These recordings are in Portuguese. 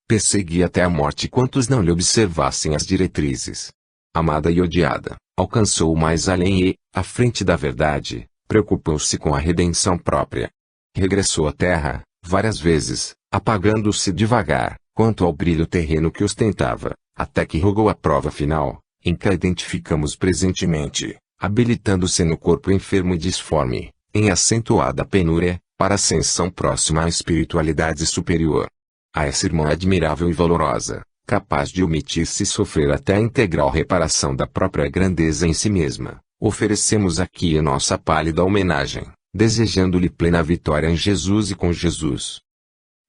Perseguia até a morte quantos não lhe observassem as diretrizes. Amada e odiada, alcançou mais além e, à frente da verdade, preocupou-se com a redenção própria. Regressou à terra, várias vezes, apagando-se devagar, quanto ao brilho terreno que ostentava, até que rogou a prova final, em que a identificamos presentemente, habilitando-se no corpo enfermo e disforme, em acentuada penúria, para ascensão próxima à espiritualidade superior. A essa irmã admirável e valorosa, capaz de omitir-se e sofrer até a integral reparação da própria grandeza em si mesma, oferecemos aqui a nossa pálida homenagem, desejando-lhe plena vitória em Jesus e com Jesus.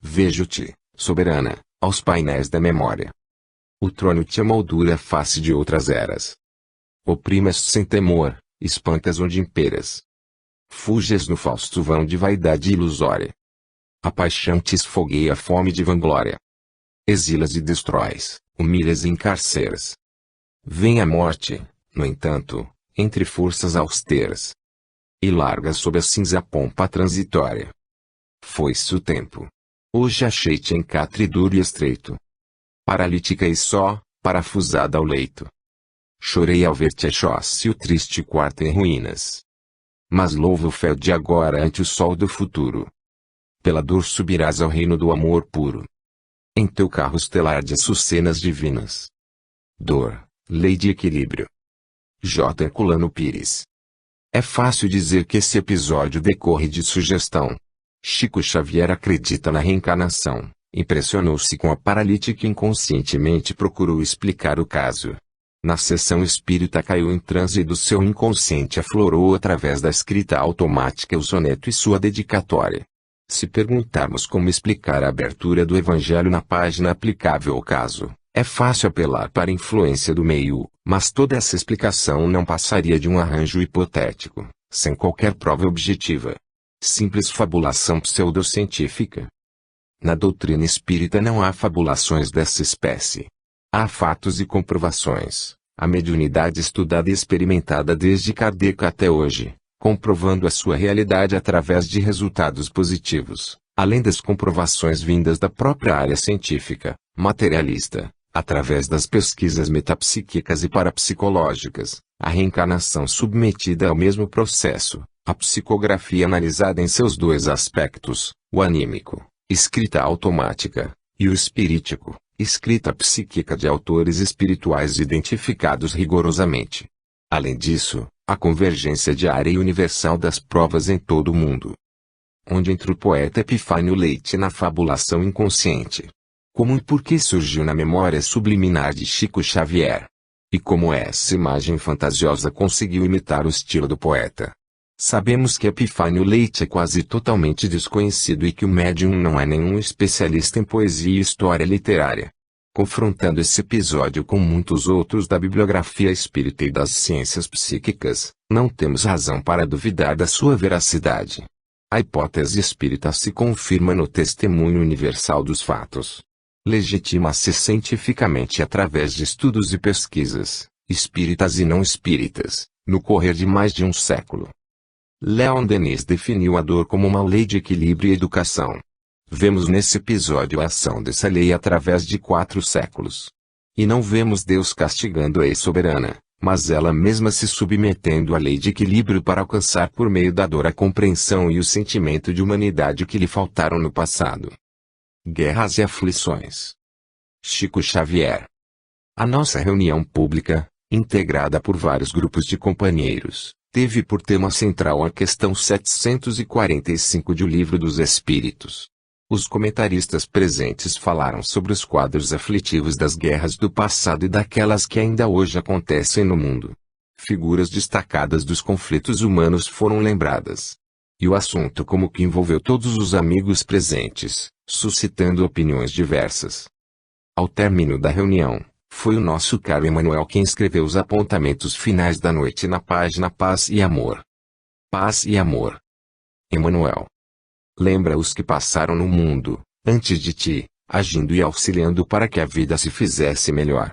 Vejo-te, soberana, aos painéis da memória. O trono te amoldura a face de outras eras. Oprimas sem temor, espancas onde imperas. Fuges no fausto vão de vaidade ilusória. A paixão te esfogueia a fome de vanglória. Exilas e destróis, humilhas e encarceras. Vem a morte, no entanto, entre forças austeras. E largas sob a cinza pompa transitória. Foi-se o tempo. Hoje achei-te em catre duro e estreito. Paralítica e só, parafusada ao leito. Chorei ao ver-te achosse o triste quarto em ruínas. Mas louvo o fel de agora ante o sol do futuro. Pela dor subirás ao reino do amor puro. Em teu carro estelar de açucenas divinas. Dor, lei de equilíbrio. J. Herculano Pires. É fácil dizer que esse episódio decorre de sugestão. Chico Xavier acredita na reencarnação, impressionou-se com a paralítica e inconscientemente procurou explicar o caso. Na sessão espírita caiu em transe e do seu inconsciente aflorou através da escrita automática o soneto e sua dedicatória. Se perguntarmos como explicar a abertura do Evangelho na página aplicável ao caso, é fácil apelar para a influência do meio, mas toda essa explicação não passaria de um arranjo hipotético, sem qualquer prova objetiva. Simples fabulação pseudocientífica. Na doutrina espírita não há fabulações dessa espécie. Há fatos e comprovações, a mediunidade estudada e experimentada desde Kardec até hoje, comprovando a sua realidade através de resultados positivos, além das comprovações vindas da própria área científica, materialista, através das pesquisas metapsíquicas e parapsicológicas, a reencarnação submetida ao mesmo processo, a psicografia analisada em seus dois aspectos, o anímico, escrita automática, e o espirítico, escrita psíquica de autores espirituais identificados rigorosamente. Além disso, a convergência diária e universal das provas em todo o mundo. Onde entra o poeta Epifânio Leite na fabulação inconsciente? Como e por que surgiu na memória subliminar de Chico Xavier? E como essa imagem fantasiosa conseguiu imitar o estilo do poeta? Sabemos que Epifânio Leite é quase totalmente desconhecido e que o médium não é nenhum especialista em poesia e história literária. Confrontando esse episódio com muitos outros da bibliografia espírita e das ciências psíquicas, não temos razão para duvidar da sua veracidade. A hipótese espírita se confirma no testemunho universal dos fatos. Legitima-se cientificamente através de estudos e pesquisas, espíritas e não espíritas, no correr de mais de um século. Leon Denis definiu a dor como uma lei de equilíbrio e educação. Vemos nesse episódio a ação dessa lei através de 4 séculos. E não vemos Deus castigando a soberana, mas ela mesma se submetendo à lei de equilíbrio para alcançar por meio da dor a compreensão e o sentimento de humanidade que lhe faltaram no passado. Guerras e aflições. Chico Xavier. A nossa reunião pública, integrada por vários grupos de companheiros, teve por tema central a questão 745 de O Livro dos Espíritos. Os comentaristas presentes falaram sobre os quadros aflitivos das guerras do passado e daquelas que ainda hoje acontecem no mundo. Figuras destacadas dos conflitos humanos foram lembradas. E o assunto como que envolveu todos os amigos presentes, suscitando opiniões diversas. Ao término da reunião, foi o nosso caro Emanuel quem escreveu os apontamentos finais da noite na página Paz e Amor. Paz e Amor. Emanuel. Lembra os que passaram no mundo, antes de ti, agindo e auxiliando para que a vida se fizesse melhor.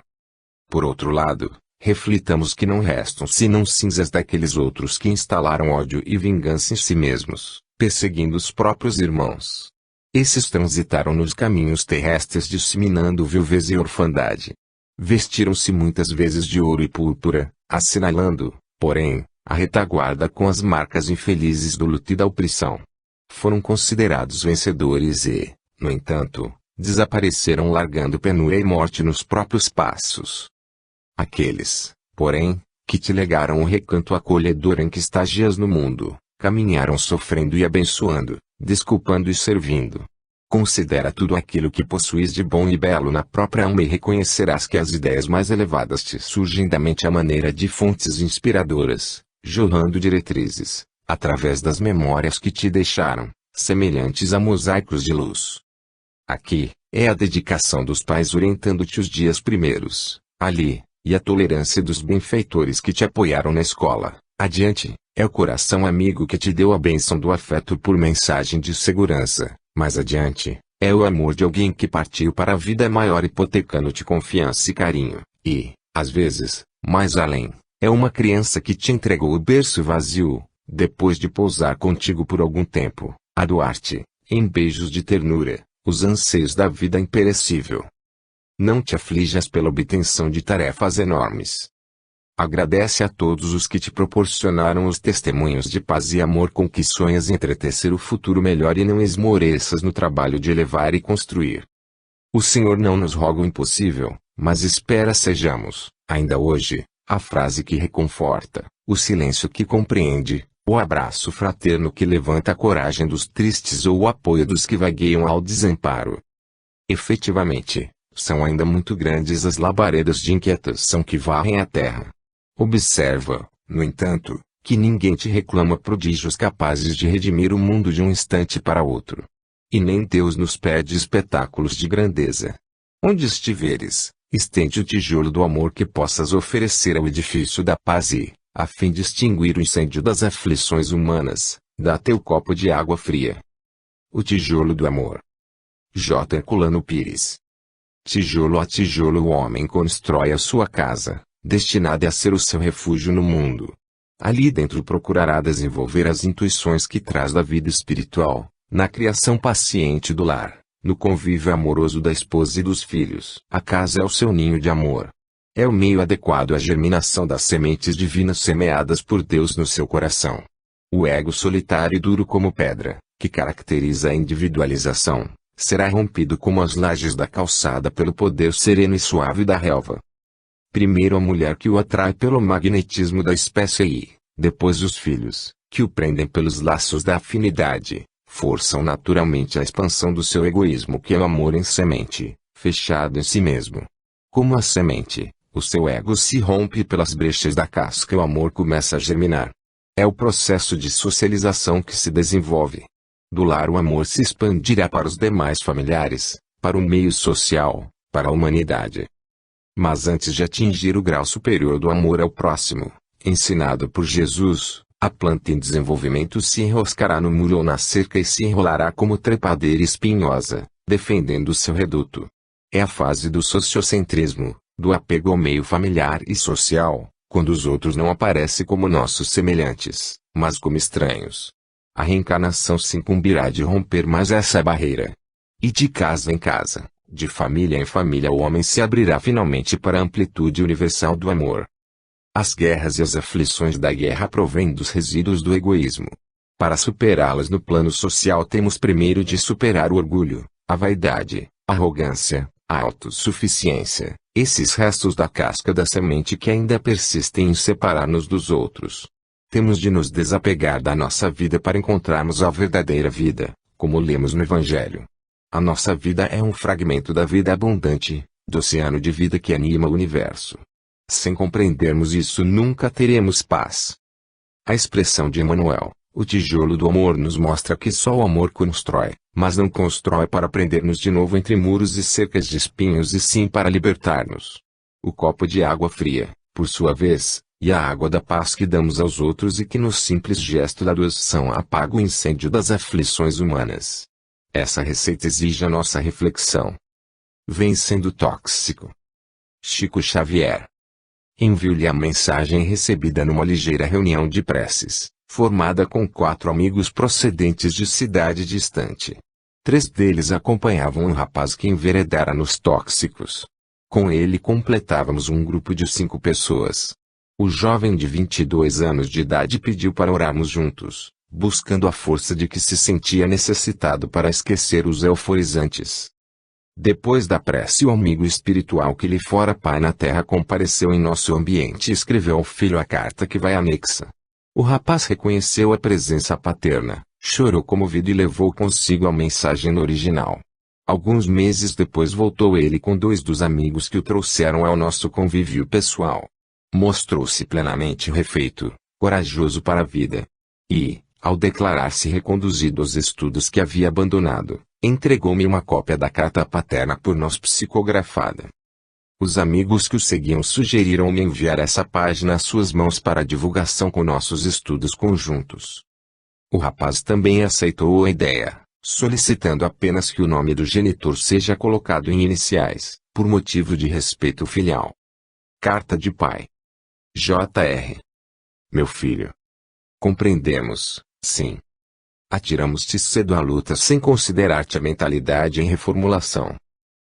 Por outro lado, reflitamos que não restam senão cinzas daqueles outros que instalaram ódio e vingança em si mesmos, perseguindo os próprios irmãos. Esses transitaram nos caminhos terrestres disseminando viuvez e orfandade. Vestiram-se muitas vezes de ouro e púrpura, assinalando, porém, a retaguarda com as marcas infelizes do luto e da opressão. Foram considerados vencedores e, no entanto, desapareceram largando penúria e morte nos próprios passos. Aqueles, porém, que te legaram o recanto acolhedor em que estagias no mundo, caminharam sofrendo e abençoando, desculpando e servindo. Considera tudo aquilo que possuis de bom e belo na própria alma e reconhecerás que as ideias mais elevadas te surgem da mente à maneira de fontes inspiradoras, jorrando diretrizes, através das memórias que te deixaram, semelhantes a mosaicos de luz. Aqui, é a dedicação dos pais orientando-te os dias primeiros, ali, e a tolerância dos benfeitores que te apoiaram na escola, adiante, é o coração amigo que te deu a bênção do afeto por mensagem de segurança. Mais adiante, é o amor de alguém que partiu para a vida maior hipotecando-te confiança e carinho, e, às vezes, mais além, é uma criança que te entregou o berço vazio, depois de pousar contigo por algum tempo, a doar-te, em beijos de ternura, os anseios da vida imperecível. Não te aflijas pela obtenção de tarefas enormes. Agradece a todos os que te proporcionaram os testemunhos de paz e amor com que sonhas entretecer o futuro melhor e não esmoreças no trabalho de elevar e construir. O Senhor não nos roga o impossível, mas espera sejamos, ainda hoje, a frase que reconforta, o silêncio que compreende, o abraço fraterno que levanta a coragem dos tristes ou o apoio dos que vagueiam ao desamparo. Efetivamente, são ainda muito grandes as labaredas de inquietação que varrem a terra. Observa, no entanto, que ninguém te reclama prodígios capazes de redimir o mundo de um instante para outro. E nem Deus nos pede espetáculos de grandeza. Onde estiveres, estende o tijolo do amor que possas oferecer ao edifício da paz e, a fim de extinguir o incêndio das aflições humanas, dá teu copo de água fria. O tijolo do amor. J. Herculano Pires. Tijolo a tijolo o homem constrói a sua casa, destinada a ser o seu refúgio no mundo. Ali dentro procurará desenvolver as intuições que traz da vida espiritual, na criação paciente do lar, no convívio amoroso da esposa e dos filhos. A casa é o seu ninho de amor. É o meio adequado à germinação das sementes divinas semeadas por Deus no seu coração. O ego solitário e duro como pedra, que caracteriza a individualização, será rompido como as lajes da calçada pelo poder sereno e suave da relva. Primeiro a mulher que o atrai pelo magnetismo da espécie e, depois os filhos, que o prendem pelos laços da afinidade, forçam naturalmente a expansão do seu egoísmo que é o amor em semente, fechado em si mesmo. Como a semente, o seu ego se rompe pelas brechas da casca e o amor começa a germinar. É o processo de socialização que se desenvolve. Do lar o amor se expandirá para os demais familiares, para o meio social, para a humanidade. Mas antes de atingir o grau superior do amor ao próximo, ensinado por Jesus, a planta em desenvolvimento se enroscará no muro ou na cerca e se enrolará como trepadeira espinhosa, defendendo o seu reduto. É a fase do sociocentrismo, do apego ao meio familiar e social, quando os outros não aparecem como nossos semelhantes, mas como estranhos. A reencarnação se incumbirá de romper mais essa barreira. E de casa em casa, de família em família o homem se abrirá finalmente para a amplitude universal do amor. As guerras e as aflições da guerra provêm dos resíduos do egoísmo. Para superá-las no plano social temos primeiro de superar o orgulho, a vaidade, a arrogância, a autossuficiência, esses restos da casca da semente que ainda persistem em separar-nos dos outros. Temos de nos desapegar da nossa vida para encontrarmos a verdadeira vida, como lemos no Evangelho. A nossa vida é um fragmento da vida abundante, do oceano de vida que anima o universo. Sem compreendermos isso nunca teremos paz. A expressão de Emmanuel, o tijolo do amor nos mostra que só o amor constrói, mas não constrói para prender-nos de novo entre muros e cercas de espinhos e sim para libertar-nos. O copo de água fria, por sua vez, e a água da paz que damos aos outros e que no simples gesto da doação apaga o incêndio das aflições humanas. Essa receita exige a nossa reflexão. Vem sendo tóxico. Chico Xavier. Envio-lhe a mensagem recebida numa ligeira reunião de preces, formada com 4 amigos procedentes de cidade distante. 3 deles acompanhavam um rapaz que enveredara nos tóxicos. Com ele completávamos um grupo de 5 pessoas. O jovem de 22 anos de idade pediu para orarmos juntos, buscando a força de que se sentia necessitado para esquecer os euforizantes. Depois da prece, o amigo espiritual que lhe fora pai na terra compareceu em nosso ambiente e escreveu ao filho a carta que vai anexa. O rapaz reconheceu a presença paterna, chorou comovido e levou consigo a mensagem no original. Alguns meses depois voltou ele com 2 dos amigos que o trouxeram ao nosso convívio pessoal. Mostrou-se plenamente refeito, corajoso para a vida. E, ao declarar-se reconduzido aos estudos que havia abandonado, entregou-me uma cópia da carta paterna por nós psicografada. Os amigos que o seguiam sugeriram-me enviar essa página às suas mãos para divulgação com nossos estudos conjuntos. O rapaz também aceitou a ideia, solicitando apenas que o nome do genitor seja colocado em iniciais, por motivo de respeito filial. Carta de pai. J.R. Meu filho. Compreendemos, sim. Atiramos-te cedo à luta sem considerar-te a mentalidade em reformulação.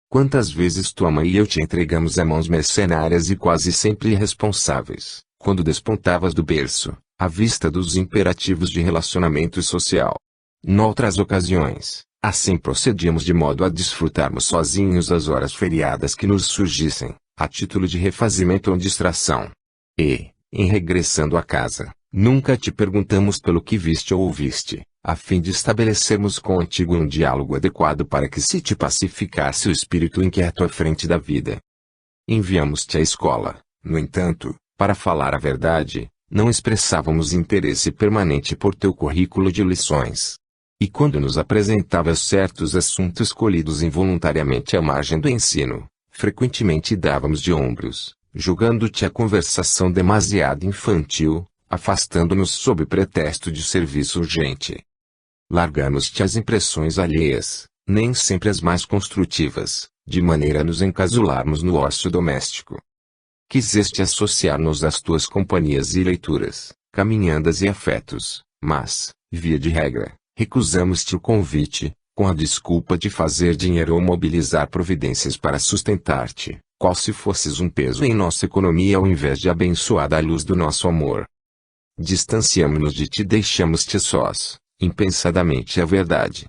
Quantas vezes tua mãe e eu te entregamos a mãos mercenárias e quase sempre irresponsáveis, quando despontavas do berço, à vista dos imperativos de relacionamento social. Noutras ocasiões, assim procedíamos de modo a desfrutarmos sozinhos as horas feriadas que nos surgissem, a título de refazimento ou distração. E, em regressando a casa, nunca te perguntamos pelo que viste ou ouviste, a fim de estabelecermos contigo um diálogo adequado para que se te pacificasse o espírito inquieto à frente da vida. Enviamos-te à escola, no entanto, para falar a verdade, não expressávamos interesse permanente por teu currículo de lições. E quando nos apresentavas certos assuntos colhidos involuntariamente à margem do ensino, frequentemente dávamos de ombros, julgando-te a conversação demasiado infantil, afastando-nos sob pretexto de serviço urgente. Largamos-te as impressões alheias, nem sempre as mais construtivas, de maneira a nos encasularmos no ócio doméstico. Quiseste associar-nos às tuas companhias e leituras, caminhadas e afetos, mas, via de regra, recusamos-te o convite, com a desculpa de fazer dinheiro ou mobilizar providências para sustentar-te, qual se fosses um peso em nossa economia ao invés de abençoada a luz do nosso amor. Distanciamo-nos de ti e deixamos-te sós, impensadamente a verdade.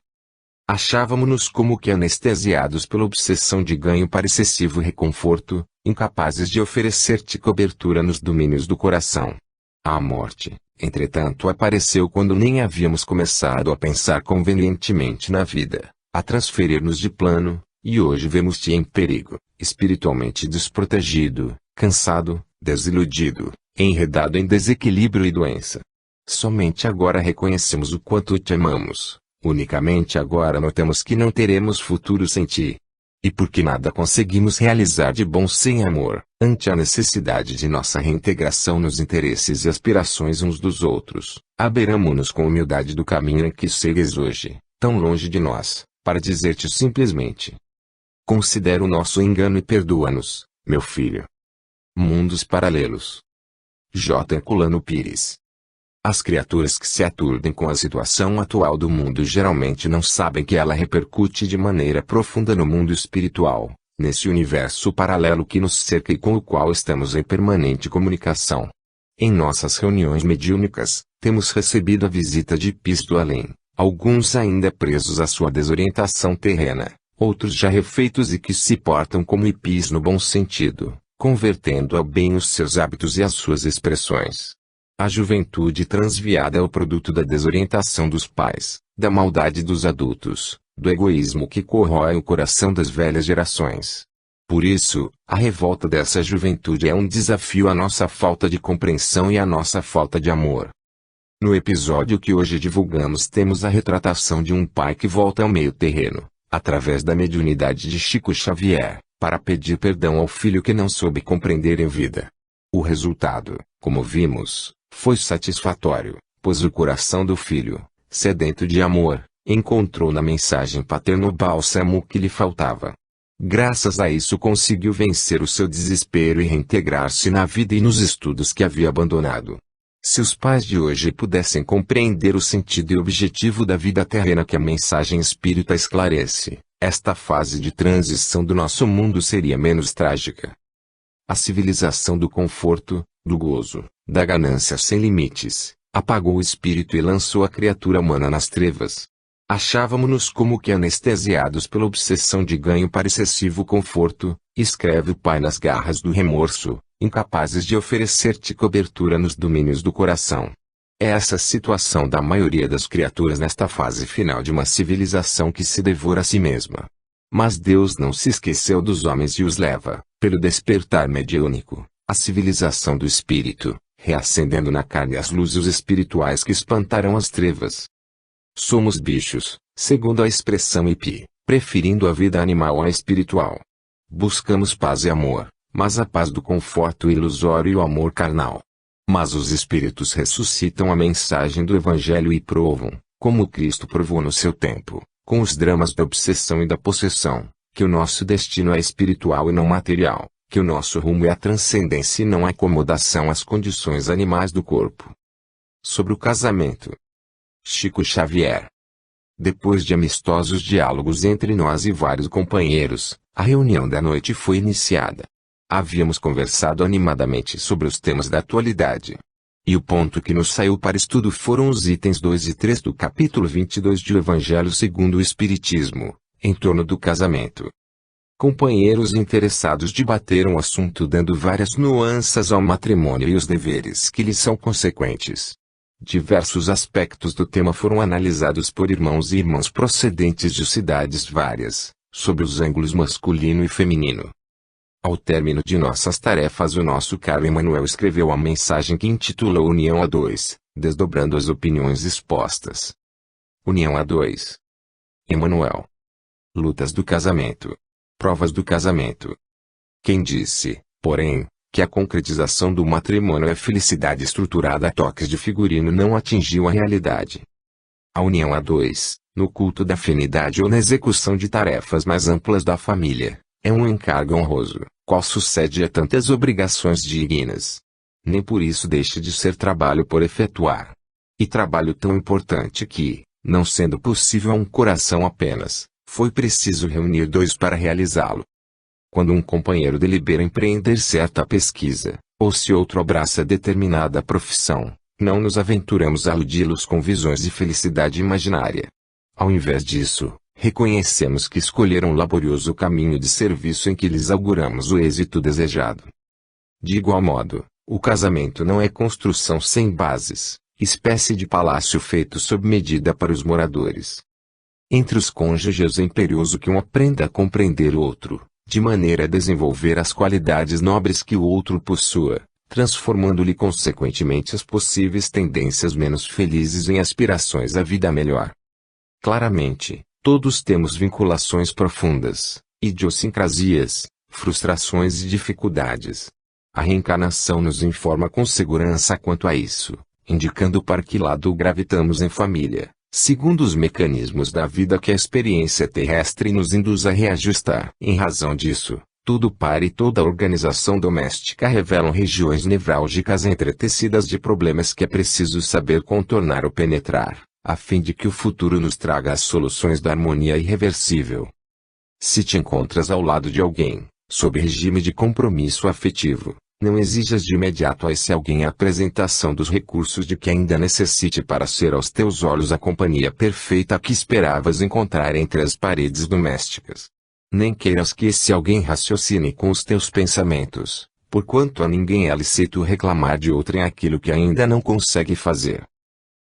Achávamo-nos como que anestesiados pela obsessão de ganho para excessivo reconforto, incapazes de oferecer-te cobertura nos domínios do coração. A morte, entretanto, apareceu quando nem havíamos começado a pensar convenientemente na vida, a transferir-nos de plano, e hoje vemos-te em perigo, espiritualmente desprotegido, cansado, desiludido, enredado em desequilíbrio e doença. Somente agora reconhecemos o quanto te amamos, unicamente agora notamos que não teremos futuro sem ti. E porque nada conseguimos realizar de bom sem amor, ante a necessidade de nossa reintegração nos interesses e aspirações uns dos outros, aberamo-nos com humildade do caminho em que segues hoje, tão longe de nós, para dizer-te simplesmente: considera o nosso engano e perdoa-nos, meu filho. Mundos paralelos. J. Herculano Pires. As criaturas que se aturdem com a situação atual do mundo geralmente não sabem que ela repercute de maneira profunda no mundo espiritual, nesse universo paralelo que nos cerca e com o qual estamos em permanente comunicação. Em nossas reuniões mediúnicas, temos recebido a visita de Ipis do além, alguns ainda presos à sua desorientação terrena, outros já refeitos e que se portam como Ipis no bom sentido, convertendo ao bem os seus hábitos e as suas expressões. A juventude transviada é o produto da desorientação dos pais, da maldade dos adultos, do egoísmo que corrói o coração das velhas gerações. Por isso, a revolta dessa juventude é um desafio à nossa falta de compreensão e à nossa falta de amor. No episódio que hoje divulgamos temos a retratação de um pai que volta ao meio terreno, através da mediunidade de Chico Xavier, para pedir perdão ao filho que não soube compreender em vida. O resultado, como vimos, foi satisfatório, pois o coração do filho, sedento de amor, encontrou na mensagem paterna o bálsamo que lhe faltava. Graças a isso conseguiu vencer o seu desespero e reintegrar-se na vida e nos estudos que havia abandonado. Se os pais de hoje pudessem compreender o sentido e objetivo da vida terrena que a mensagem espírita esclarece, esta fase de transição do nosso mundo seria menos trágica. A civilização do conforto, do gozo, da ganância sem limites, apagou o espírito e lançou a criatura humana nas trevas. Achávamos-nos como que anestesiados pela obsessão de ganho para excessivo conforto, escreve o pai nas garras do remorso, incapazes de oferecer-te cobertura nos domínios do coração. É essa a situação da maioria das criaturas nesta fase final de uma civilização que se devora a si mesma. Mas Deus não se esqueceu dos homens e os leva, pelo despertar mediúnico, à civilização do espírito, reacendendo na carne as luzes espirituais que espantarão as trevas. Somos bichos, segundo a expressão hippie, preferindo a vida animal à espiritual. Buscamos paz e amor, mas a paz do conforto ilusório e o amor carnal. Mas os espíritos ressuscitam a mensagem do Evangelho e provam, como Cristo provou no seu tempo, com os dramas da obsessão e da possessão, que o nosso destino é espiritual e não material, que o nosso rumo é a transcendência e não a acomodação às condições animais do corpo. Sobre o casamento. Chico Xavier. Depois de amistosos diálogos entre nós e vários companheiros, a reunião da noite foi iniciada. Havíamos conversado animadamente sobre os temas da atualidade. E o ponto que nos saiu para estudo foram os itens 2 e 3 do capítulo 22 do Evangelho segundo o Espiritismo, em torno do casamento. Companheiros interessados debateram o assunto dando várias nuances ao matrimônio e os deveres que lhe são consequentes. Diversos aspectos do tema foram analisados por irmãos e irmãs procedentes de cidades várias, sob os ângulos masculino e feminino. Ao término de nossas tarefas, o nosso caro Emmanuel escreveu a mensagem que intitulou União a Dois, desdobrando as opiniões expostas. União a Dois. Emmanuel. Lutas do casamento. Provas do casamento. Quem disse, porém, que a concretização do matrimônio é felicidade estruturada a toques de figurino não atingiu a realidade. A união a dois, no culto da afinidade ou na execução de tarefas mais amplas da família, é um encargo honroso, qual sucede a tantas obrigações dignas. Nem por isso deixa de ser trabalho por efetuar. E trabalho tão importante que, não sendo possível a um coração apenas, foi preciso reunir dois para realizá-lo. Quando um companheiro delibera empreender certa pesquisa, ou se outro abraça determinada profissão, não nos aventuramos a iludi-los com visões de felicidade imaginária. Ao invés disso, reconhecemos que escolheram um laborioso caminho de serviço em que lhes auguramos o êxito desejado. De igual modo, o casamento não é construção sem bases, espécie de palácio feito sob medida para os moradores. Entre os cônjuges é imperioso que um aprenda a compreender o outro, de maneira a desenvolver as qualidades nobres que o outro possua, transformando-lhe consequentemente as possíveis tendências menos felizes em aspirações à vida melhor. Claramente, todos temos vinculações profundas, idiosincrasias, frustrações e dificuldades. A reencarnação nos informa com segurança quanto a isso, indicando para que lado gravitamos em família, segundo os mecanismos da vida que a experiência terrestre nos induz a reajustar. Em razão disso, todo par e toda organização doméstica revelam regiões nevrálgicas entretecidas de problemas que é preciso saber contornar ou penetrar, a fim de que o futuro nos traga as soluções da harmonia irreversível. Se te encontras ao lado de alguém, sob regime de compromisso afetivo, não exijas de imediato a esse alguém a apresentação dos recursos de que ainda necessite para ser aos teus olhos a companhia perfeita que esperavas encontrar entre as paredes domésticas. Nem queiras que esse alguém raciocine com os teus pensamentos, porquanto a ninguém é lícito reclamar de outrem aquilo que ainda não consegue fazer.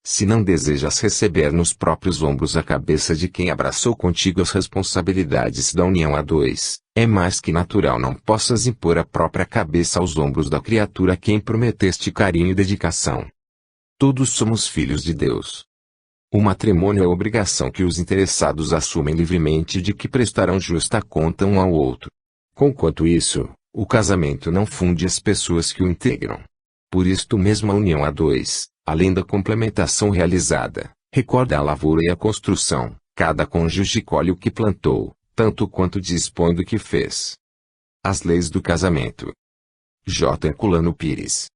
Se não desejas receber nos próprios ombros a cabeça de quem abraçou contigo as responsabilidades da união a dois, é mais que natural não possas impor a própria cabeça aos ombros da criatura a quem prometeste carinho e dedicação. Todos somos filhos de Deus. O matrimônio é a obrigação que os interessados assumem livremente de que prestarão justa conta um ao outro. Conquanto isso, o casamento não funde as pessoas que o integram. Por isto mesmo a união a dois, além da complementação realizada, recorda a lavoura e a construção, cada cônjuge colhe o que plantou, tanto quanto dispõe do que fez. As leis do casamento. J. Herculano Pires.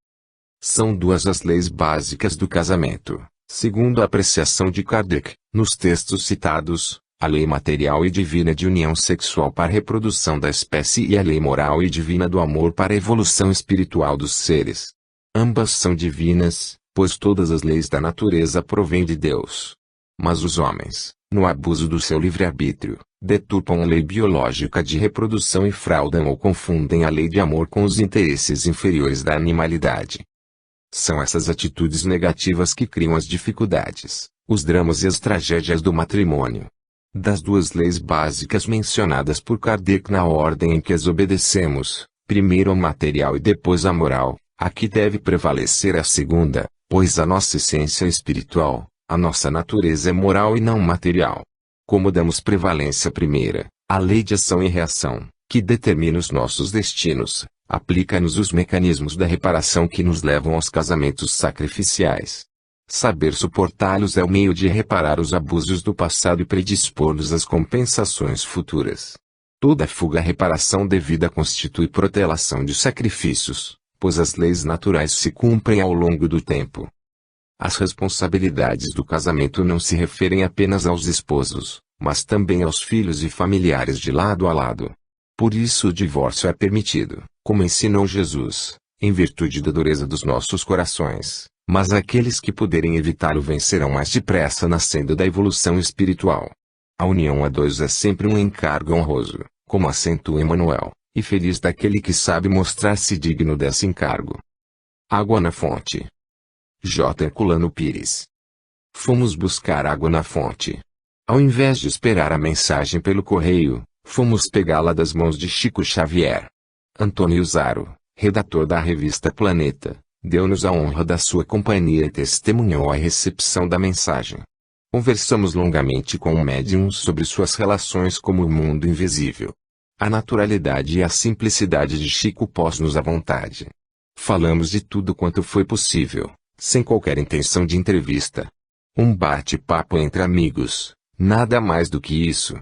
São duas as leis básicas do casamento, segundo a apreciação de Kardec, nos textos citados: a lei material e divina de união sexual para a reprodução da espécie e a lei moral e divina do amor para a evolução espiritual dos seres. Ambas são divinas, pois todas as leis da natureza provêm de Deus. Mas os homens, no abuso do seu livre-arbítrio, deturpam a lei biológica de reprodução e fraudam ou confundem a lei de amor com os interesses inferiores da animalidade. São essas atitudes negativas que criam as dificuldades, os dramas e as tragédias do matrimônio. Das duas leis básicas mencionadas por Kardec na ordem em que as obedecemos, primeiro a material e depois a moral, aqui deve prevalecer a segunda, pois a nossa essência é espiritual, a nossa natureza é moral e não material. Como damos prevalência à primeira, a lei de ação e reação, que determina os nossos destinos, aplica-nos os mecanismos da reparação que nos levam aos casamentos sacrificiais. Saber suportá-los é o meio de reparar os abusos do passado e predispor-nos às compensações futuras. Toda fuga à reparação devida constitui protelação de sacrifícios, pois as leis naturais se cumprem ao longo do tempo. As responsabilidades do casamento não se referem apenas aos esposos, mas também aos filhos e familiares de lado a lado. Por isso o divórcio é permitido, como ensinou Jesus, em virtude da dureza dos nossos corações, mas aqueles que puderem evitá-lo vencerão mais depressa na senda da evolução espiritual. A união a dois é sempre um encargo honroso, como acentua Emmanuel, e feliz daquele que sabe mostrar-se digno desse encargo. Água na fonte. J. Herculano Pires. Fomos buscar água na fonte. Ao invés de esperar a mensagem pelo correio, fomos pegá-la das mãos de Chico Xavier. Antônio Zaro, redator da revista Planeta, deu-nos a honra da sua companhia e testemunhou a recepção da mensagem. Conversamos longamente com o médium sobre suas relações com o mundo invisível. A naturalidade e a simplicidade de Chico pôs-nos à vontade. Falamos de tudo quanto foi possível, sem qualquer intenção de entrevista. Um bate-papo entre amigos, nada mais do que isso.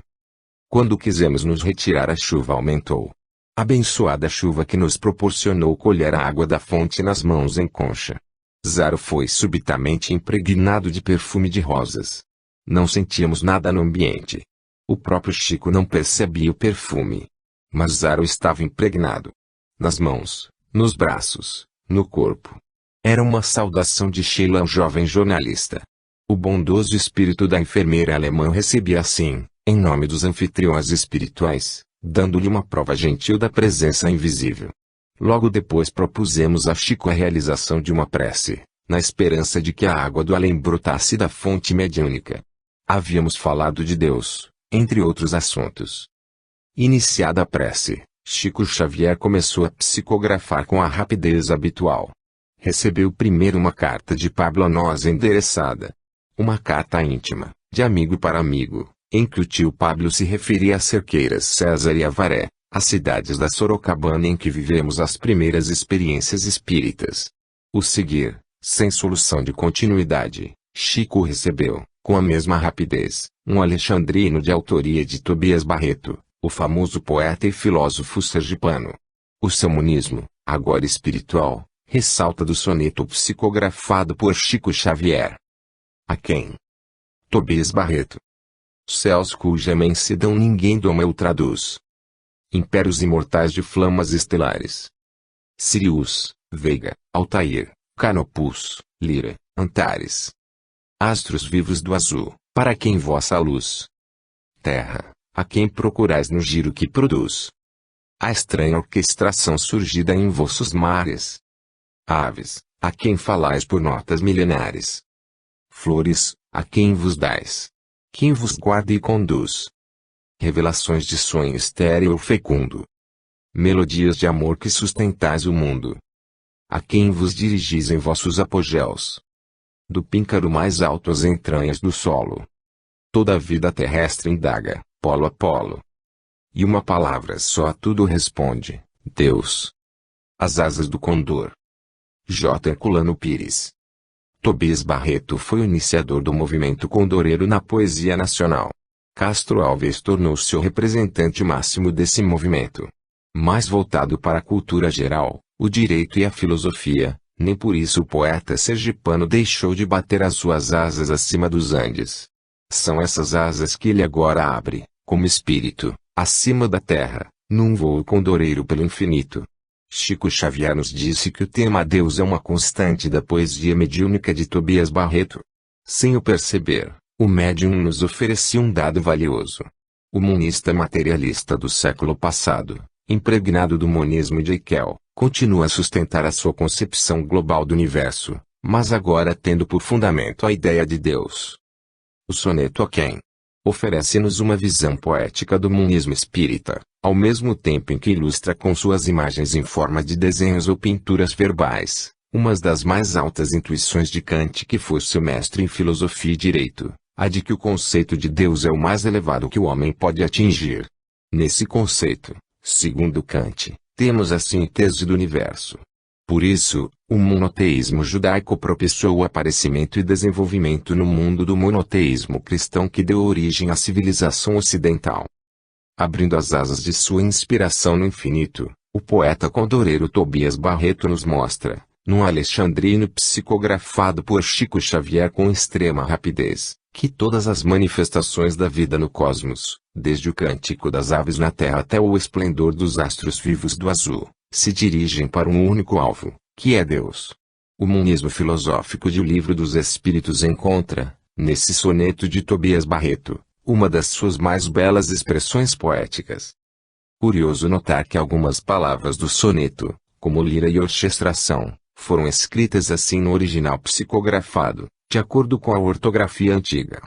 Quando quisemos nos retirar, a chuva aumentou. Abençoada chuva que nos proporcionou colher a água da fonte nas mãos em concha. Zaro foi subitamente impregnado de perfume de rosas. Não sentíamos nada no ambiente. O próprio Chico não percebia o perfume. Mas Zaro estava impregnado. Nas mãos, nos braços, no corpo. Era uma saudação de Sheila ao jovem jornalista. O bondoso espírito da enfermeira alemã recebia assim, em nome dos anfitriões espirituais, dando-lhe uma prova gentil da presença invisível. Logo depois propusemos a Chico a realização de uma prece, na esperança de que a água do além brotasse da fonte mediúnica. Havíamos falado de Deus, entre outros assuntos. Iniciada a prece, Chico Xavier começou a psicografar com a rapidez habitual. Recebeu primeiro uma carta de Pablo a nós endereçada. Uma carta íntima, de amigo para amigo, em que o tio Pablo se referia a Cerqueiras, César e Avaré, as cidades da Sorocabana em que vivemos as primeiras experiências espíritas. O seguir, sem solução de continuidade, Chico recebeu, com a mesma rapidez, um alexandrino de autoria de Tobias Barreto, o famoso poeta e filósofo sergipano. O seu monismo, agora espiritual, ressalta do soneto psicografado por Chico Xavier. A quem? Tobias Barreto. Céus cuja imensidão ninguém doma ou traduz. Impérios imortais de flamas estelares. Sirius, Veiga, Altair, Canopus, Lira, Antares. Astros vivos do azul, para quem vossa luz. Terra, a quem procurais no giro que produz. A estranha orquestração surgida em vossos mares. Aves, a quem falais por notas milenares. Flores, a quem vos dais. Quem vos guarda e conduz. Revelações de sonho estéril fecundo. Melodias de amor que sustentais o mundo. A quem vos dirigis em vossos apogeus. Do píncaro mais alto às entranhas do solo. Toda a vida terrestre indaga, polo a polo. E uma palavra só a tudo responde, Deus. As asas do condor. J. Herculano Pires. Tobias Barreto foi o iniciador do movimento condoreiro na poesia nacional. Castro Alves tornou-se o representante máximo desse movimento. Mais voltado para a cultura geral, o direito e a filosofia, Nem por isso o poeta sergipano deixou de bater as suas asas acima dos Andes. São essas asas que ele agora abre, como espírito, acima da terra, num voo condoreiro pelo infinito. Chico Xavier nos disse que o tema Deus é uma constante da poesia mediúnica de Tobias Barreto. Sem o perceber, o médium nos oferecia um dado valioso. O monista materialista do século passado, impregnado do monismo de Haeckel, continua a sustentar a sua concepção global do universo, mas agora tendo por fundamento a ideia de Deus. O soneto a quem oferece-nos uma visão poética do monismo espírita, ao mesmo tempo em que ilustra com suas imagens em forma de desenhos ou pinturas verbais, umas das mais altas intuições de Kant, que foi seu mestre em filosofia e direito, a de que o conceito de Deus é o mais elevado que o homem pode atingir. Nesse conceito, segundo Kant, temos a síntese do universo. Por isso, o monoteísmo judaico propiciou o aparecimento e desenvolvimento no mundo do monoteísmo cristão que deu origem à civilização ocidental. Abrindo as asas de sua inspiração no infinito, o poeta condoreiro Tobias Barreto nos mostra, num alexandrino psicografado por Chico Xavier com extrema rapidez, que todas as manifestações da vida no cosmos, desde o cântico das aves na terra até o esplendor dos astros vivos do azul, se dirigem para um único alvo, que é Deus. O monismo filosófico de O Livro dos Espíritos encontra, nesse soneto de Tobias Barreto, uma das suas mais belas expressões poéticas. Curioso notar que algumas palavras do soneto, como lira e orquestração, foram escritas assim no original psicografado, de acordo com a ortografia antiga.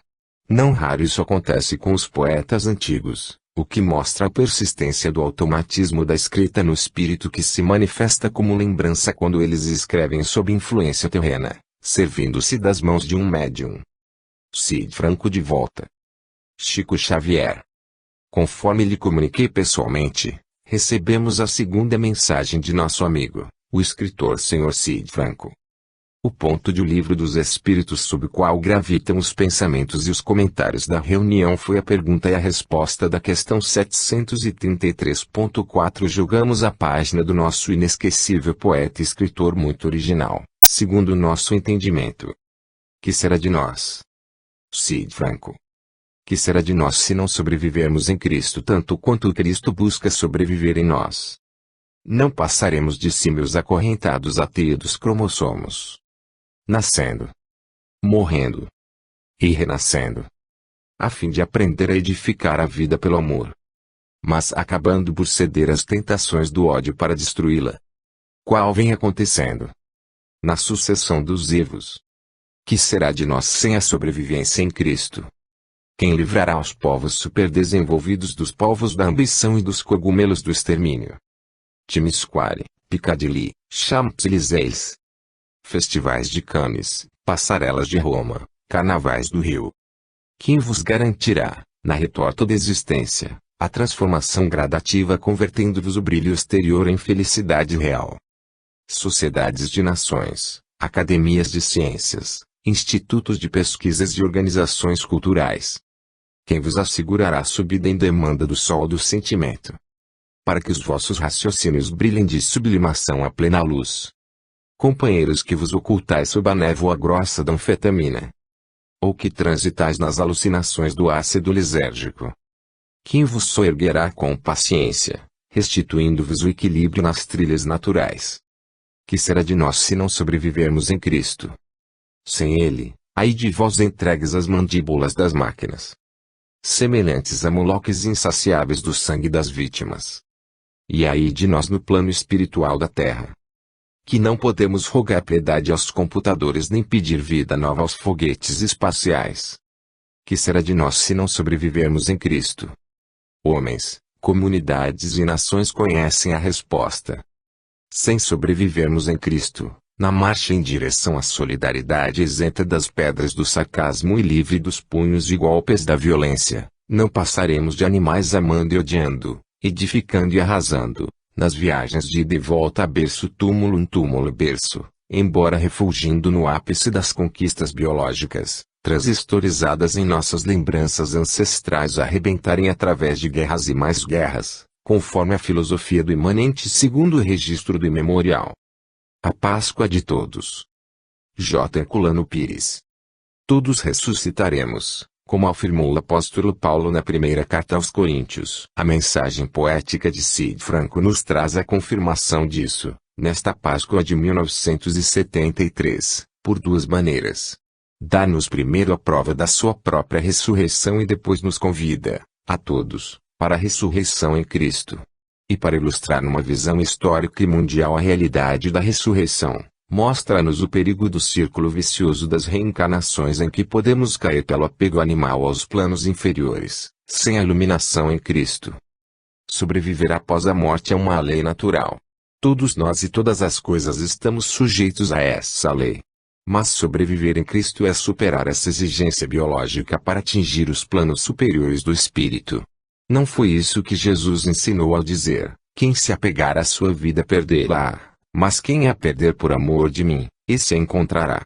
Não raro isso acontece com os poetas antigos, o que mostra a persistência do automatismo da escrita no espírito, que se manifesta como lembrança quando eles escrevem sob influência terrena, servindo-se das mãos de um médium. Cid Franco de volta. Chico Xavier. Conforme lhe comuniquei pessoalmente, recebemos a segunda mensagem de nosso amigo, o escritor Sr. Cid Franco. O ponto de O Livro dos Espíritos sob o qual gravitam os pensamentos e os comentários da reunião foi a pergunta e a resposta da questão 733.4. Julgamos a página do nosso inesquecível poeta e escritor muito original, segundo o nosso entendimento. Que será de nós? Cid Franco. Que será de nós se não sobrevivermos em Cristo tanto quanto Cristo busca sobreviver em nós? Não passaremos de símios acorrentados à teia dos cromossomos. Nascendo, morrendo e renascendo, a fim de aprender a edificar a vida pelo amor, mas acabando por ceder às tentações do ódio para destruí-la. Qual vem acontecendo na sucessão dos vivos? Que será de nós sem a sobrevivência em Cristo? Quem livrará os povos superdesenvolvidos dos povos da ambição e dos cogumelos do extermínio? Timisquare, Piccadilly, Champs-Élysées. Festivais de Cannes, passarelas de Roma, carnavais do Rio. Quem vos garantirá, na retorta da existência, a transformação gradativa convertendo-vos o brilho exterior em felicidade real? Sociedades de nações, academias de ciências, institutos de pesquisas e organizações culturais. Quem vos assegurará a subida em demanda do sol do sentimento, para que os vossos raciocínios brilhem de sublimação à plena luz? Companheiros que vos ocultais sob a névoa grossa da anfetamina, ou que transitais nas alucinações do ácido lisérgico. Quem vos soerguerá com paciência, restituindo-vos o equilíbrio nas trilhas naturais? Que será de nós se não sobrevivermos em Cristo? Sem Ele, ai de vós entregues às mandíbulas das máquinas, semelhantes a moloques insaciáveis do sangue das vítimas. E ai de nós no plano espiritual da terra, que não podemos rogar piedade aos computadores nem pedir vida nova aos foguetes espaciais. Que será de nós se não sobrevivermos em Cristo? Homens, comunidades e nações conhecem a resposta. Sem sobrevivermos em Cristo, na marcha em direção à solidariedade isenta das pedras do sarcasmo e livre dos punhos e golpes da violência, não passaremos de animais amando e odiando, edificando e arrasando, nas viagens de ida e volta a berço túmulo túmulo berço, embora refulgindo no ápice das conquistas biológicas, transistorizadas em nossas lembranças ancestrais arrebentarem através de guerras e mais guerras, conforme a filosofia do imanente segundo o registro do imemorial. A Páscoa de todos. J. Herculano Pires. Todos ressuscitaremos, como afirmou o apóstolo Paulo na primeira carta aos Coríntios. A mensagem poética de Cid Franco nos traz a confirmação disso, nesta Páscoa de 1973, por duas maneiras. Dá-nos primeiro a prova da sua própria ressurreição e depois nos convida, a todos, para a ressurreição em Cristo. E para ilustrar numa visão histórica e mundial a realidade da ressurreição, mostra-nos o perigo do círculo vicioso das reencarnações em que podemos cair pelo apego animal aos planos inferiores, sem a iluminação em Cristo. Sobreviver após a morte é uma lei natural. Todos nós e todas as coisas estamos sujeitos a essa lei. Mas sobreviver em Cristo é superar essa exigência biológica para atingir os planos superiores do espírito. Não foi isso que Jesus ensinou ao dizer: quem se apegar à sua vida perderá, mas quem a perder por amor de mim, esse a encontrará.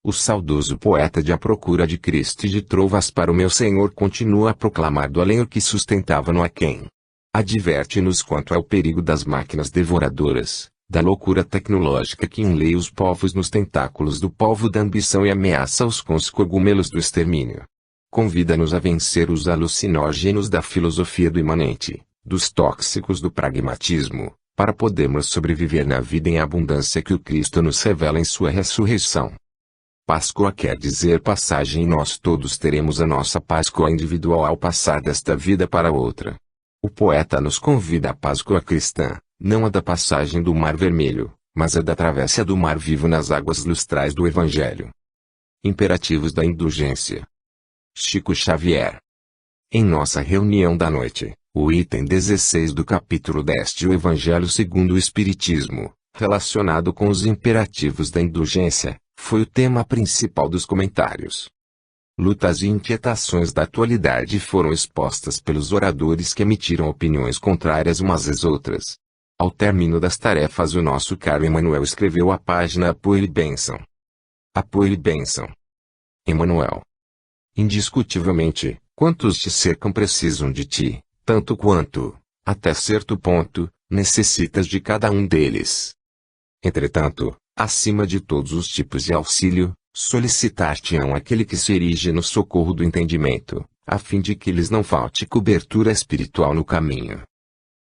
O saudoso poeta de A Procura de Cristo e de Trovas para o Meu Senhor continua a proclamar do além o que sustentava no aquém. Adverte-nos quanto ao perigo das máquinas devoradoras, da loucura tecnológica que enleia os povos nos tentáculos do polvo da ambição e ameaça-os com os cogumelos do extermínio. Convida-nos a vencer os alucinógenos da filosofia do imanente, dos tóxicos do pragmatismo, para podermos sobreviver na vida em abundância que o Cristo nos revela em sua ressurreição. Páscoa quer dizer passagem e nós todos teremos a nossa Páscoa individual ao passar desta vida para outra. O poeta nos convida à Páscoa cristã, não a da passagem do Mar Vermelho, mas a da travessia do Mar Vivo nas águas lustrais do Evangelho. Imperativos da indulgência. Chico Xavier. Em nossa reunião da noite, o item 16 do capítulo 10 do Evangelho segundo o Espiritismo, relacionado com os imperativos da indulgência, foi o tema principal dos comentários. Lutas e inquietações da atualidade foram expostas pelos oradores que emitiram opiniões contrárias umas às outras. Ao término das tarefas, o nosso caro Emmanuel escreveu a página Apoio e Bênção. Apoio e Bênção. Emmanuel. Indiscutivelmente, quantos te cercam precisam de ti, tanto quanto, até certo ponto, necessitas de cada um deles. Entretanto, acima de todos os tipos de auxílio, solicitar-te-ão aquele que se erige no socorro do entendimento, a fim de que lhes não falte cobertura espiritual no caminho.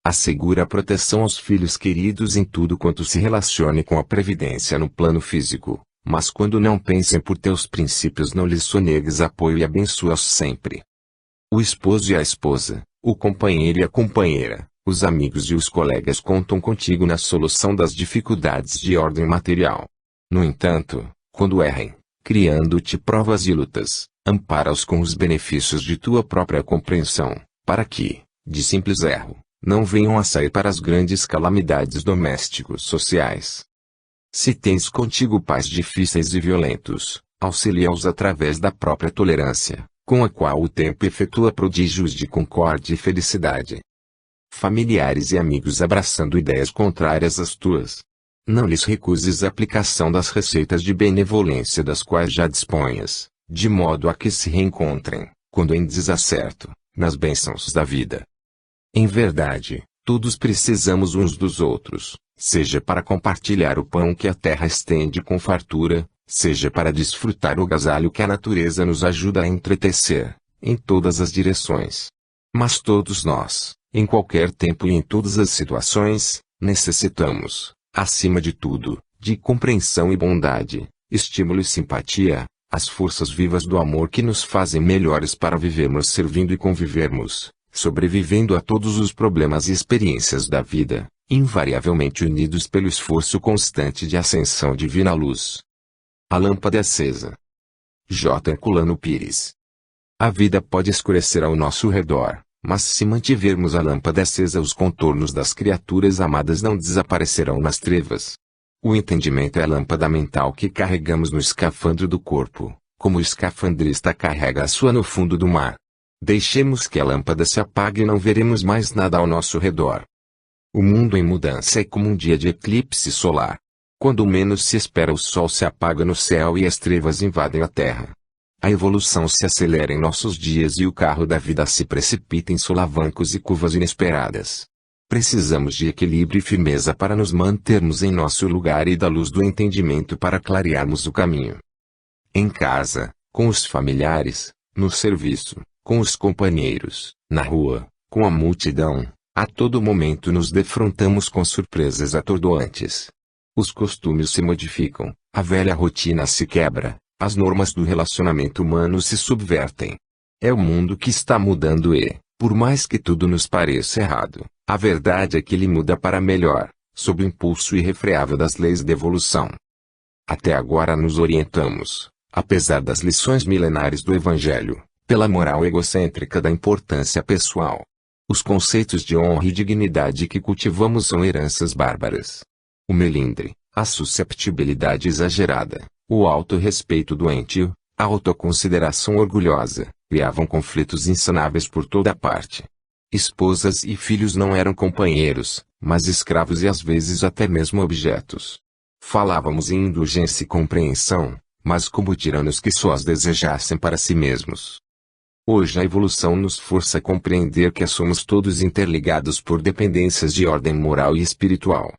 Assegura a proteção aos filhos queridos em tudo quanto se relacione com a previdência no plano físico, mas quando não pensem por teus princípios não lhes sonegues apoio e abençoa-os sempre. O esposo e a esposa, o companheiro e a companheira, os amigos e os colegas contam contigo na solução das dificuldades de ordem material. No entanto, quando errem, criando-te provas e lutas, ampara-os com os benefícios de tua própria compreensão, para que, de simples erro, não venham a sair para as grandes calamidades domésticos sociais. Se tens contigo pais difíceis e violentos, auxilia-os através da própria tolerância, com a qual o tempo efetua prodígios de concórdia e felicidade. Familiares e amigos abraçando ideias contrárias às tuas. Não lhes recuses a aplicação das receitas de benevolência das quais já disponhas, de modo a que se reencontrem, quando em desacerto, nas bênçãos da vida. Em verdade, todos precisamos uns dos outros, seja para compartilhar o pão que a terra estende com fartura, seja para desfrutar o agasalho que a natureza nos ajuda a entretecer, em todas as direções. Mas todos nós, em qualquer tempo e em todas as situações, necessitamos, acima de tudo, de compreensão e bondade, estímulo e simpatia, as forças vivas do amor que nos fazem melhores para vivermos servindo e convivermos, sobrevivendo a todos os problemas e experiências da vida, invariavelmente unidos pelo esforço constante de ascensão divina à luz. A lâmpada acesa. J. Herculano Pires. A vida pode escurecer ao nosso redor, mas se mantivermos a lâmpada acesa, os contornos das criaturas amadas não desaparecerão nas trevas. O entendimento é a lâmpada mental que carregamos no escafandro do corpo, como o escafandrista carrega a sua no fundo do mar. Deixemos que a lâmpada se apague e não veremos mais nada ao nosso redor. O mundo em mudança é como um dia de eclipse solar. Quando menos se espera, o sol se apaga no céu e as trevas invadem a terra. A evolução se acelera em nossos dias e o carro da vida se precipita em solavancos e curvas inesperadas. Precisamos de equilíbrio e firmeza para nos mantermos em nosso lugar e da luz do entendimento para clarearmos o caminho. Em casa, com os familiares, no serviço, com os companheiros, na rua, com a multidão, a todo momento nos defrontamos com surpresas atordoantes. Os costumes se modificam, a velha rotina se quebra, as normas do relacionamento humano se subvertem. É o mundo que está mudando e, por mais que tudo nos pareça errado, a verdade é que ele muda para melhor, sob o impulso irrefreável das leis da evolução. Até agora nos orientamos, apesar das lições milenares do Evangelho, pela moral egocêntrica da importância pessoal. Os conceitos de honra e dignidade que cultivamos são heranças bárbaras. O melindre, a susceptibilidade exagerada, o autorrespeito doentio, a autoconsideração orgulhosa, criavam conflitos insanáveis por toda parte. Esposas e filhos não eram companheiros, mas escravos e às vezes até mesmo objetos. Falávamos em indulgência e compreensão, mas como tiranos que só as desejassem para si mesmos. Hoje a evolução nos força a compreender que somos todos interligados por dependências de ordem moral e espiritual.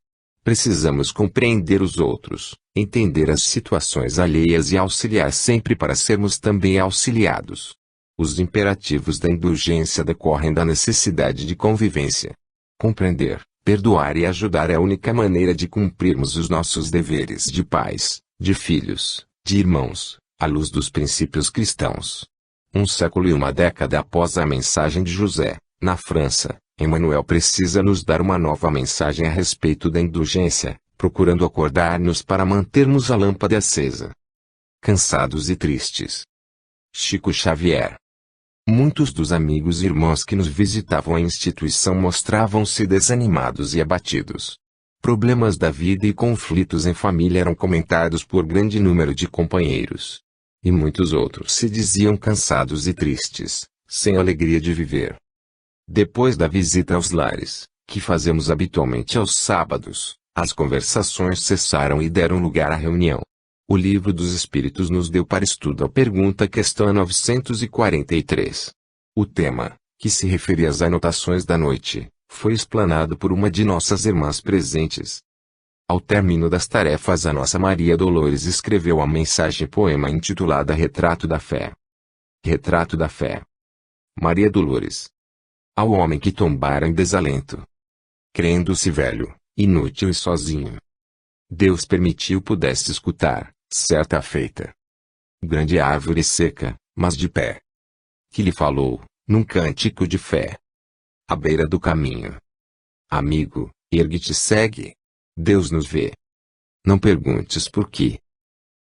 Precisamos compreender os outros, entender as situações alheias e auxiliar sempre para sermos também auxiliados. Os imperativos da indulgência decorrem da necessidade de convivência. Compreender, perdoar e ajudar é a única maneira de cumprirmos os nossos deveres de pais, de filhos, de irmãos, à luz dos princípios cristãos. Um século e uma década após a mensagem de José, na França, Emmanuel precisa nos dar uma nova mensagem a respeito da indulgência, procurando acordar-nos para mantermos a lâmpada acesa. Cansados e tristes. Chico Xavier. Muitos dos amigos e irmãos que nos visitavam a instituição mostravam-se desanimados e abatidos. Problemas da vida e conflitos em família eram comentados por grande número de companheiros. E muitos outros se diziam cansados e tristes, sem alegria de viver. Depois da visita aos lares, que fazemos habitualmente aos sábados, as conversações cessaram e deram lugar à reunião. O Livro dos Espíritos nos deu para estudo a pergunta questão 943. O tema, que se referia às anotações da noite, foi explanado por uma de nossas irmãs presentes. Ao término das tarefas, a nossa Maria Dolores escreveu a mensagem-poema intitulada Retrato da Fé. Retrato da Fé. Maria Dolores. Ao homem que tombara em desalento, crendo-se velho, inútil e sozinho, Deus permitiu pudesse escutar, certa feita, grande árvore seca, mas de pé, que lhe falou, num cântico de fé, à beira do caminho: amigo, ergue-te e segue. Deus nos vê. Não perguntes por quê.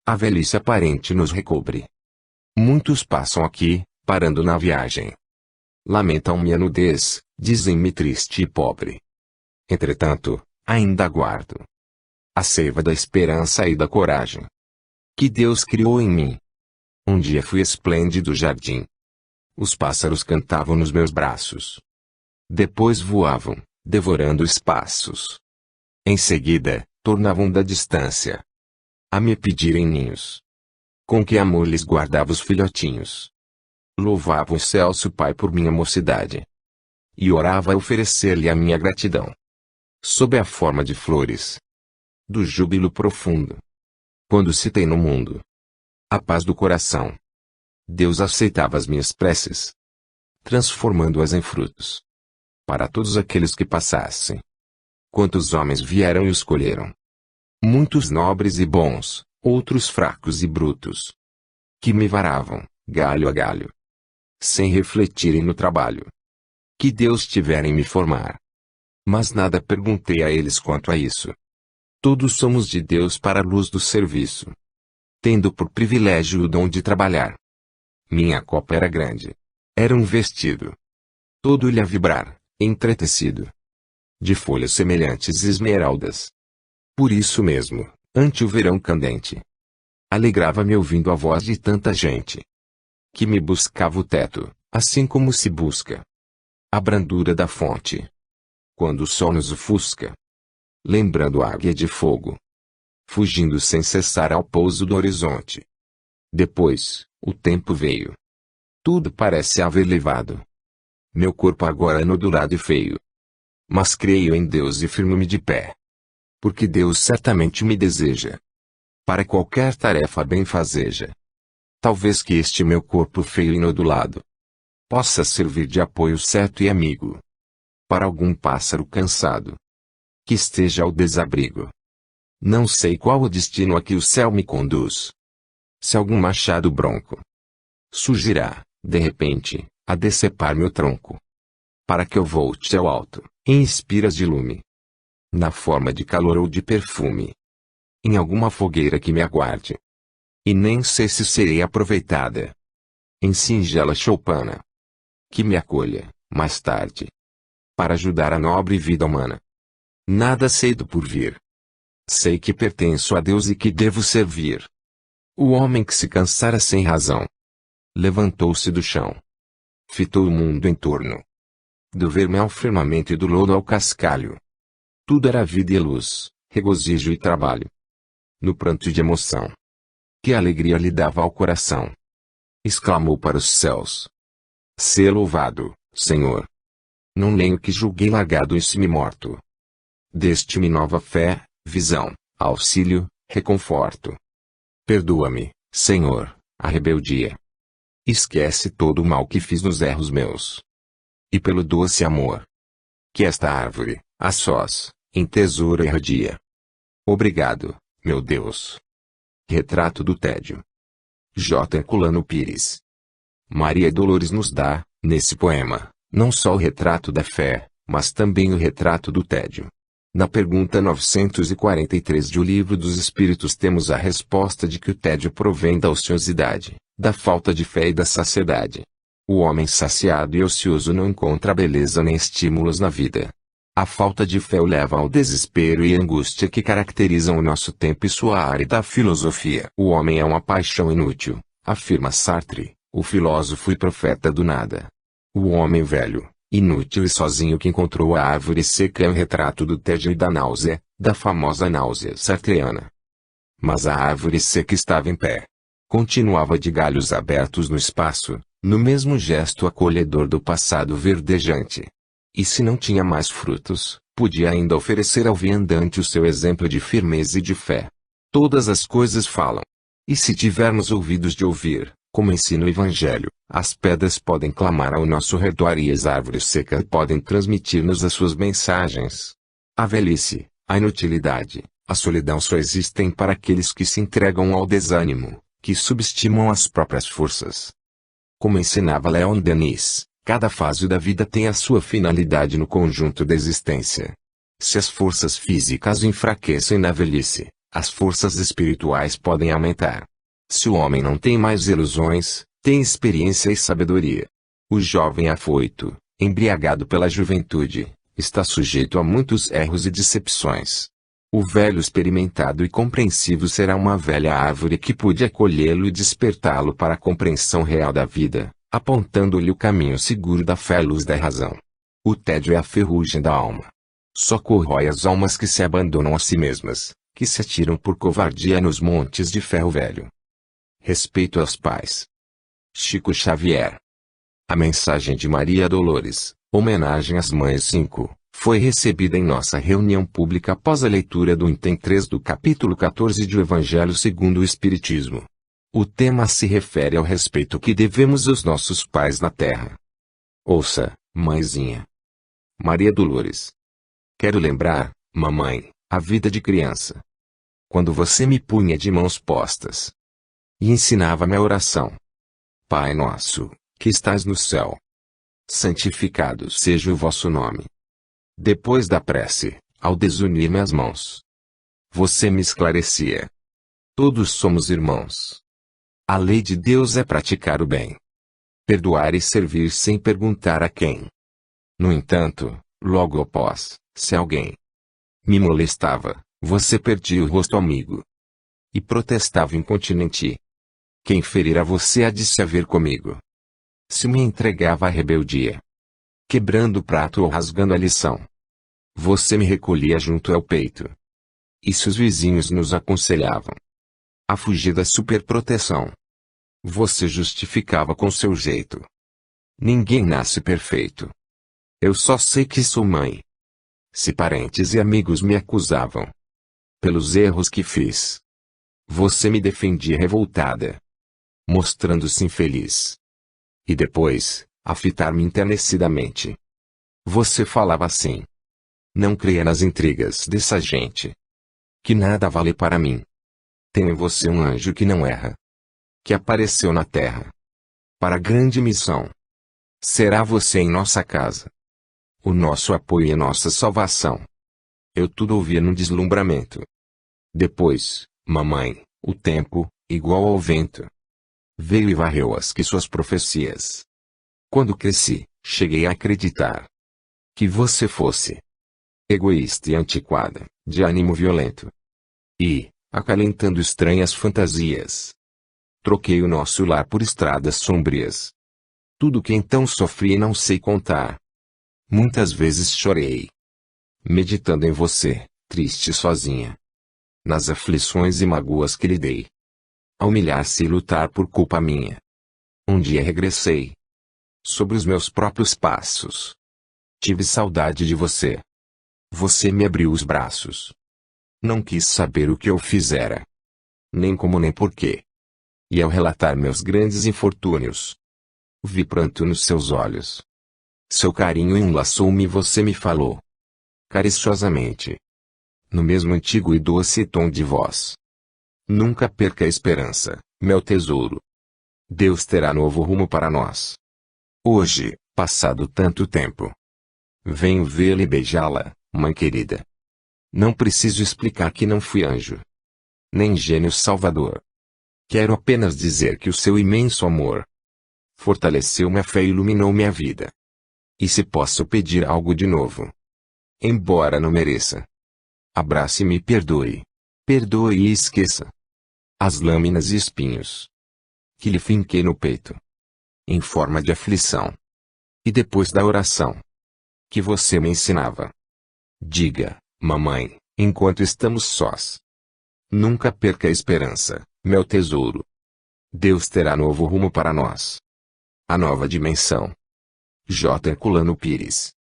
A velhice aparente nos recobre. Muitos passam aqui, parando na viagem. Lamentam minha nudez, dizem-me triste e pobre. Entretanto, ainda aguardo a seiva da esperança e da coragem que Deus criou em mim. Um dia fui esplêndido jardim. Os pássaros cantavam nos meus braços. Depois voavam, devorando espaços. Em seguida, tornavam da distância a me pedirem ninhos. Com que amor lhes guardava os filhotinhos. Louvava o excelso Pai por minha mocidade. E orava a oferecer-lhe a minha gratidão. Sob a forma de flores. Do júbilo profundo. Quando se tem no mundo a paz do coração, Deus aceitava as minhas preces, transformando-as em frutos. Para todos aqueles que passassem. Quantos homens vieram e os colheram? Muitos nobres e bons, outros fracos e brutos. Que me varavam, galho a galho. Sem refletirem no trabalho que Deus tivera em me formar. Mas nada perguntei a eles quanto a isso. Todos somos de Deus para a luz do serviço. Tendo por privilégio o dom de trabalhar. Minha copa era grande. Era um vestido. Todo ele a vibrar, entretecido. De folhas semelhantes esmeraldas. Por isso mesmo, ante o verão candente, alegrava-me ouvindo a voz de tanta gente que me buscava o teto, assim como se busca a brandura da fonte quando o sol nos ofusca, lembrando a águia de fogo, fugindo sem cessar ao pouso do horizonte. Depois, o tempo veio. Tudo parece haver levado meu corpo agora nodulado e feio. Mas creio em Deus e firmo-me de pé. Porque Deus certamente me deseja para qualquer tarefa benfazeja. Talvez que este meu corpo feio e nodulado possa servir de apoio certo e amigo para algum pássaro cansado que esteja ao desabrigo. Não sei qual o destino a que o céu me conduz. Se algum machado bronco surgirá, de repente, a decepar meu tronco, para que eu volte ao alto, em espiras de lume, na forma de calor ou de perfume, em alguma fogueira que me aguarde. E nem sei se serei aproveitada em singela choupana que me acolha, mais tarde, para ajudar a nobre vida humana. Nada sei do porvir. Sei que pertenço a Deus e que devo servir. O homem que se cansara sem razão levantou-se do chão, fitou o mundo em torno, do verme ao firmamento e do lodo ao cascalho. Tudo era vida e luz, regozijo e trabalho. No pranto de emoção, que alegria lhe dava ao coração, exclamou para os céus: Sê louvado, Senhor. Não lenho que julguei largado e semi-morto. Deste-me nova fé, visão, auxílio, reconforto. Perdoa-me, Senhor, a rebeldia. Esquece todo o mal que fiz nos erros meus. E pelo doce amor que esta árvore, a sós, em tesouro irradia. Obrigado, meu Deus. Retrato do tédio. J. Herculano Pires. Maria Dolores nos dá, nesse poema, não só o retrato da fé, mas também o retrato do tédio. Na pergunta 943 de O Livro dos Espíritos temos a resposta de que o tédio provém da ociosidade, da falta de fé e da saciedade. O homem saciado e ocioso não encontra beleza nem estímulos na vida. A falta de fé o leva ao desespero e angústia que caracterizam o nosso tempo e sua árida filosofia. O homem é uma paixão inútil, afirma Sartre, o filósofo e profeta do nada. O homem velho, inútil e sozinho que encontrou a árvore seca é um retrato do tédio e da náusea, da famosa náusea sartreana. Mas a árvore seca estava em pé. Continuava de galhos abertos no espaço, no mesmo gesto acolhedor do passado verdejante. E se não tinha mais frutos, podia ainda oferecer ao viandante o seu exemplo de firmeza e de fé. Todas as coisas falam. E se tivermos ouvidos de ouvir, como ensina o Evangelho, as pedras podem clamar ao nosso redor e as árvores secas podem transmitir-nos as suas mensagens. A velhice, a inutilidade, a solidão só existem para aqueles que se entregam ao desânimo, que subestimam as próprias forças. Como ensinava Leon Denis, cada fase da vida tem a sua finalidade no conjunto da existência. Se as forças físicas enfraquecem na velhice, as forças espirituais podem aumentar. Se o homem não tem mais ilusões, tem experiência e sabedoria. O jovem afoito, embriagado pela juventude, está sujeito a muitos erros e decepções. O velho experimentado e compreensivo será uma velha árvore que pôde acolhê-lo e despertá-lo para a compreensão real da vida, apontando-lhe o caminho seguro da fé e luz da razão. O tédio é a ferrugem da alma. Só corrói as almas que se abandonam a si mesmas, que se atiram por covardia nos montes de ferro velho. Respeito aos pais. Chico Xavier. A mensagem de Maria Dolores, homenagem às mães 5, foi recebida em nossa reunião pública após a leitura do item 3 do capítulo 14 do Evangelho segundo o Espiritismo. O tema se refere ao respeito que devemos aos nossos pais na terra. Ouça, mãezinha. Maria Dolores. Quero lembrar, mamãe, a vida de criança. Quando você me punha de mãos postas e ensinava-me a oração. Pai nosso, que estás no céu, santificado seja o vosso nome. Depois da prece, ao desunir-me as mãos, você me esclarecia. Todos somos irmãos. A lei de Deus é praticar o bem, perdoar e servir sem perguntar a quem. No entanto, logo após, se alguém me molestava, você perdia o rosto amigo e protestava incontinenti. Quem ferir a você há de se haver comigo. Se me entregava à rebeldia, quebrando o prato ou rasgando a lição, você me recolhia junto ao peito. E se os vizinhos nos aconselhavam a fugir da superproteção, você justificava com seu jeito. Ninguém nasce perfeito. Eu só sei que sou mãe. se parentes e amigos me acusavam pelos erros que fiz, você me defendia revoltada, mostrando-se infeliz. E depois, a fitar-me enternecidamente, você falava assim: não creia nas intrigas dessa gente, que nada vale para mim. Tenho em você um anjo que não erra, que apareceu na terra para a grande missão. Será você em nossa casa o nosso apoio e a nossa salvação. Eu tudo ouvia num deslumbramento. Depois, mamãe, o tempo, igual ao vento, veio e varreu as que suas profecias. Quando cresci, cheguei a acreditar que você fosse egoísta e antiquada, de ânimo violento. E, acalentando estranhas fantasias, troquei o nosso lar por estradas sombrias. Tudo que então sofri não sei contar. Muitas vezes chorei, meditando em você, triste sozinha, nas aflições e mágoas que lhe dei. A humilhar-se e lutar por culpa minha. Um dia regressei sobre os meus próprios passos. Tive saudade de você. Você me abriu os braços. Não quis saber o que eu fizera, nem como nem porquê. E ao relatar meus grandes infortúnios, vi pranto nos seus olhos. Seu carinho enlaçou-me e você me falou cariciosamente, no mesmo antigo e doce tom de voz: nunca perca a esperança, meu tesouro. Deus terá novo rumo para nós. Hoje, passado tanto tempo, venho vê-la e beijá-la, mãe querida. Não preciso explicar que não fui anjo, nem gênio salvador. Quero apenas dizer que o seu imenso amor fortaleceu minha fé e iluminou minha vida. E se posso pedir algo de novo, embora não mereça, abrace-me e perdoe. Perdoe e esqueça as lâminas e espinhos que lhe finquei no peito, em forma de aflição. E depois da oração que você me ensinava, diga, mamãe, enquanto estamos sós: nunca perca a esperança, meu tesouro. Deus terá novo rumo para nós. A nova dimensão. J. Herculano Pires.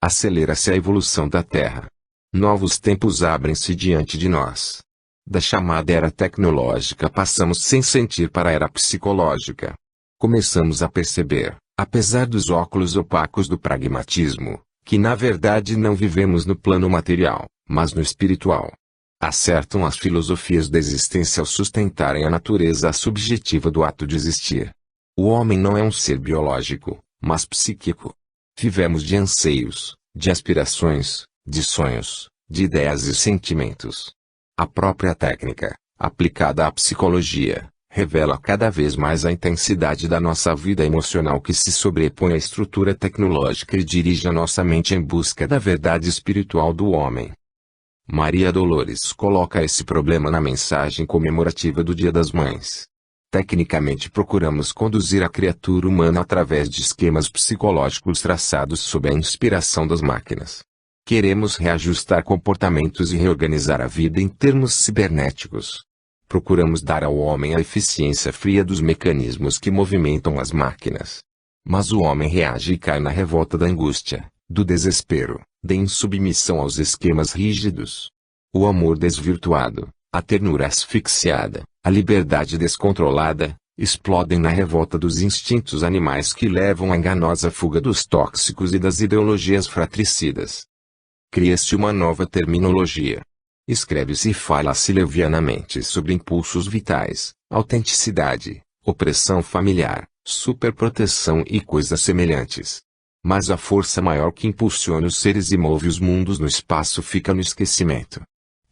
Acelera-se a evolução da Terra. Novos tempos abrem-se diante de nós. Da chamada era tecnológica passamos sem sentir para a era psicológica. Começamos a perceber, apesar dos óculos opacos do pragmatismo, que na verdade não vivemos no plano material, mas no espiritual. Acertam as filosofias da existência ao sustentarem a natureza subjetiva do ato de existir. O homem não é um ser biológico, mas psíquico. Vivemos de anseios, de aspirações, de sonhos, de ideias e sentimentos. A própria técnica, aplicada à psicologia, revela cada vez mais a intensidade da nossa vida emocional que se sobrepõe à estrutura tecnológica e dirige a nossa mente em busca da verdade espiritual do homem. Maria Dolores coloca esse problema na mensagem comemorativa do Dia das Mães. Tecnicamente procuramos conduzir a criatura humana através de esquemas psicológicos traçados sob a inspiração das máquinas. Queremos reajustar comportamentos e reorganizar a vida em termos cibernéticos. Procuramos dar ao homem a eficiência fria dos mecanismos que movimentam as máquinas. Mas o homem reage e cai na revolta da angústia, do desespero, da insubmissão aos esquemas rígidos. O amor desvirtuado, a ternura asfixiada, a liberdade descontrolada, explodem na revolta dos instintos animais que levam à enganosa fuga dos tóxicos e das ideologias fratricidas. Cria-se uma nova terminologia. Escreve-se e fala-se levianamente sobre impulsos vitais, autenticidade, opressão familiar, superproteção e coisas semelhantes. Mas a força maior que impulsiona os seres e move os mundos no espaço fica no esquecimento.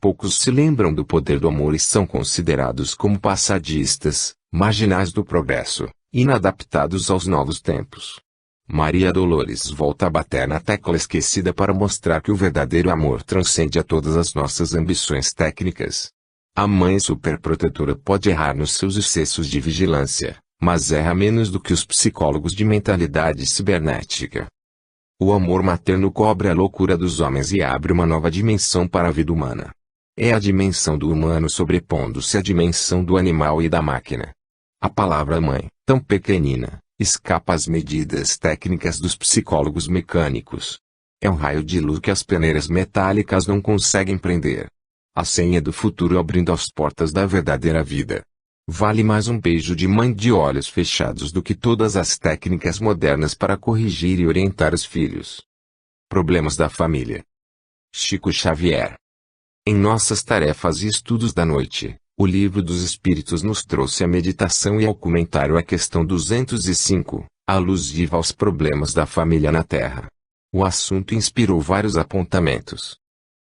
Poucos se lembram do poder do amor e são considerados como passadistas, marginais do progresso, inadaptados aos novos tempos. Maria Dolores volta a bater na tecla esquecida para mostrar que o verdadeiro amor transcende a todas as nossas ambições técnicas. A mãe superprotetora pode errar nos seus excessos de vigilância, mas erra menos do que os psicólogos de mentalidade cibernética. O amor materno cobre a loucura dos homens e abre uma nova dimensão para a vida humana. É a dimensão do humano sobrepondo-se à dimensão do animal e da máquina. A palavra mãe, tão pequenina, escapa às medidas técnicas dos psicólogos mecânicos. É um raio de luz que as peneiras metálicas não conseguem prender. A senha do futuro abrindo as portas da verdadeira vida. Vale mais um beijo de mãe de olhos fechados do que todas as técnicas modernas para corrigir e orientar os filhos. Problemas da família. Chico Xavier. Em nossas tarefas e estudos da noite, o Livro dos Espíritos nos trouxe a meditação e ao comentário a questão 205, alusiva aos problemas da família na Terra. O assunto inspirou vários apontamentos.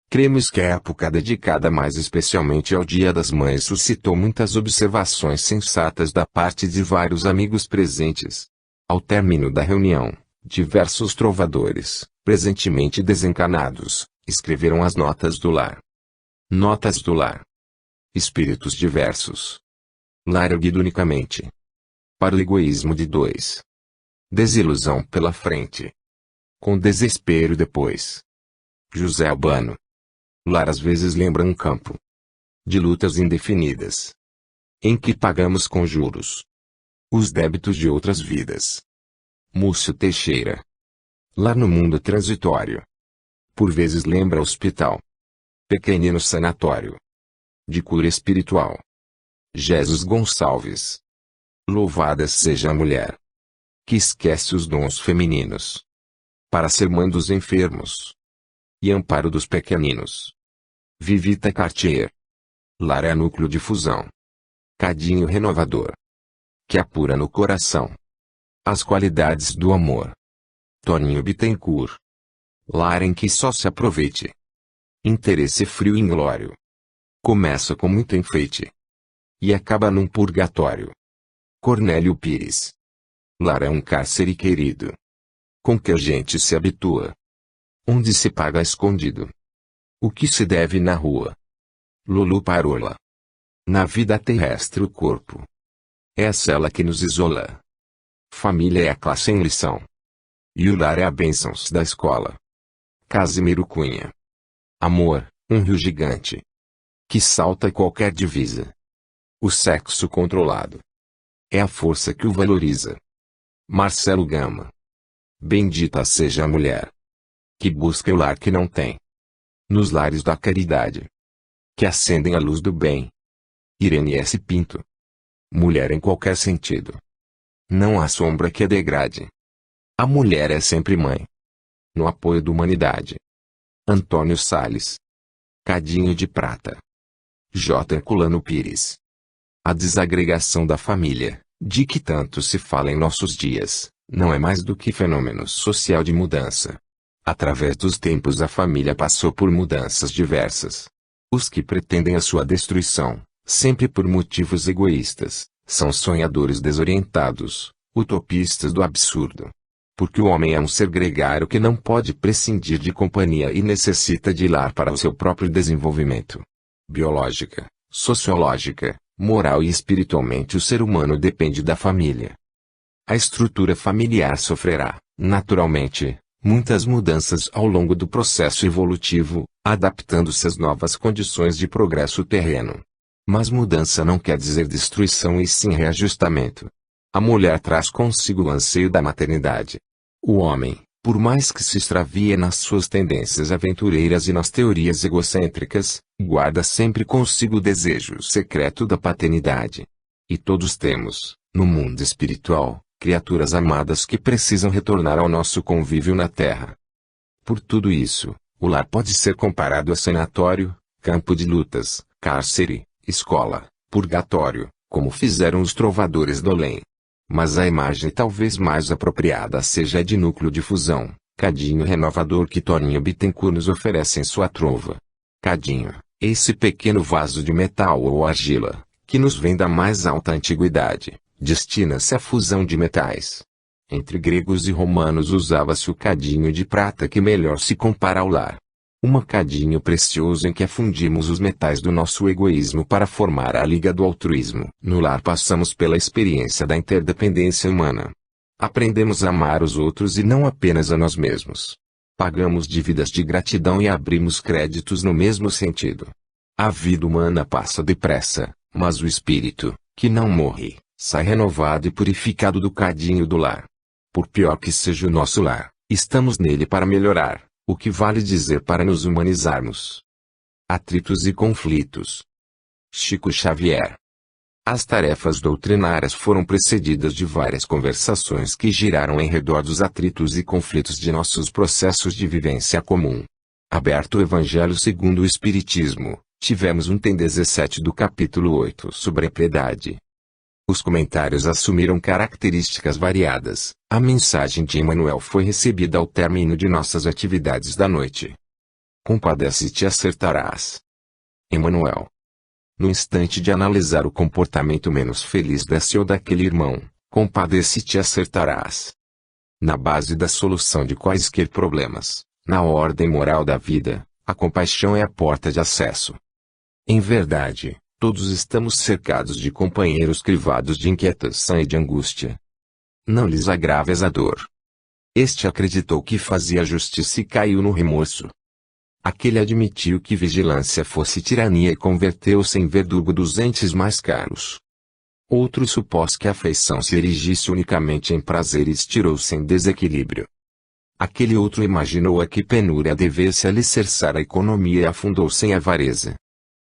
Cremos que a época dedicada mais especialmente ao Dia das Mães suscitou muitas observações sensatas da parte de vários amigos presentes. Ao término da reunião, diversos trovadores, presentemente desencarnados, escreveram as notas do lar. Notas do lar. Espíritos diversos. Lar erguido unicamente. Para o egoísmo de dois. Desilusão pela frente. Com desespero depois. José Albano. Lar às vezes lembra um campo de lutas indefinidas, em que pagamos com juros os débitos de outras vidas. Múcio Teixeira. Lar no mundo transitório. Por vezes lembra hospital. Pequenino sanatório. De cura espiritual. Jesus Gonçalves. Louvada seja a mulher que esquece os dons femininos para ser mãe dos enfermos e amparo dos pequeninos. Vivita Cartier. Lar é núcleo de fusão. Cadinho renovador. Que apura no coração as qualidades do amor. Toninho Bittencourt. Lar em que só se aproveite. Interesse frio e inglório. Começa com muito enfeite e acaba num purgatório. Cornélio Pires. Lar é um cárcere querido com que a gente se habitua, onde se paga escondido o que se deve na rua. Lulu Parola. Na vida terrestre o corpo é a cela que nos isola. Família é a classe em lição. E o lar é a bênção da escola. Casimiro Cunha. Amor, um rio gigante que salta qualquer divisa. O sexo controlado é a força que o valoriza. Marcelo Gama. Bendita seja a mulher que busca o lar que não tem. Nos lares da caridade que acendem a luz do bem. Irene S. Pinto. Mulher em qualquer sentido. Não há sombra que a degrade. A mulher é sempre mãe. No apoio da humanidade. Antônio Salles. Cadinho de prata. J. Herculano Pires. A desagregação da família, de que tanto se fala em nossos dias, não é mais do que fenômeno social de mudança. Através dos tempos a família passou por mudanças diversas. Os que pretendem a sua destruição, sempre por motivos egoístas, são sonhadores desorientados, utopistas do absurdo. Porque o homem é um ser gregário que não pode prescindir de companhia e necessita de lar para o seu próprio desenvolvimento. Biológica, sociológica, moral e espiritualmente o ser humano depende da família. A estrutura familiar sofrerá, naturalmente, muitas mudanças ao longo do processo evolutivo, adaptando-se às novas condições de progresso terreno. Mas mudança não quer dizer destruição e sim reajustamento. A mulher traz consigo o anseio da maternidade. O homem, por mais que se extravie nas suas tendências aventureiras e nas teorias egocêntricas, guarda sempre consigo o desejo secreto da paternidade. E todos temos, no mundo espiritual, criaturas amadas que precisam retornar ao nosso convívio na Terra. Por tudo isso, o lar pode ser comparado a sanatório, campo de lutas, cárcere, escola, purgatório, como fizeram os trovadores do além. Mas a imagem talvez mais apropriada seja a de núcleo de fusão, cadinho renovador que Toninho Bittencourt nos oferece em sua trova. Cadinho, esse pequeno vaso de metal ou argila, que nos vem da mais alta antiguidade, destina-se à fusão de metais. Entre gregos e romanos usava-se o cadinho de prata que melhor se compara ao lar. Um cadinho precioso em que afundimos os metais do nosso egoísmo para formar a liga do altruísmo. No lar passamos pela experiência da interdependência humana. Aprendemos a amar os outros e não apenas a nós mesmos. Pagamos dívidas de gratidão e abrimos créditos no mesmo sentido. A vida humana passa depressa, mas o espírito, que não morre, sai renovado e purificado do cadinho do lar. Por pior que seja o nosso lar, estamos nele para melhorar, O que vale dizer para nos humanizarmos? Atritos e conflitos. Chico Xavier. As tarefas doutrinárias foram precedidas de várias conversações que giraram em redor dos atritos e conflitos de nossos processos de vivência comum. Aberto o Evangelho segundo o Espiritismo, tivemos um item 17 do capítulo 8 sobre a piedade. Os comentários assumiram características variadas. A mensagem de Emmanuel foi recebida ao término de nossas atividades da noite. Compadece-te, acertarás. Emmanuel. No instante de analisar o comportamento menos feliz desse ou daquele irmão, compadece-te, acertarás. Na base da solução de quaisquer problemas, na ordem moral da vida, a compaixão é a porta de acesso. Em verdade, todos estamos cercados de companheiros crivados de inquietação e de angústia. Não lhes agraves a dor. Este acreditou que fazia justiça e caiu no remorso. Aquele admitiu que vigilância fosse tirania e converteu-se em verdugo dos entes mais caros. Outro supôs que a afeição se erigisse unicamente em prazer e estirou-se em desequilíbrio. Aquele outro imaginou a que penúria devesse alicerçar a economia e afundou-se em avareza.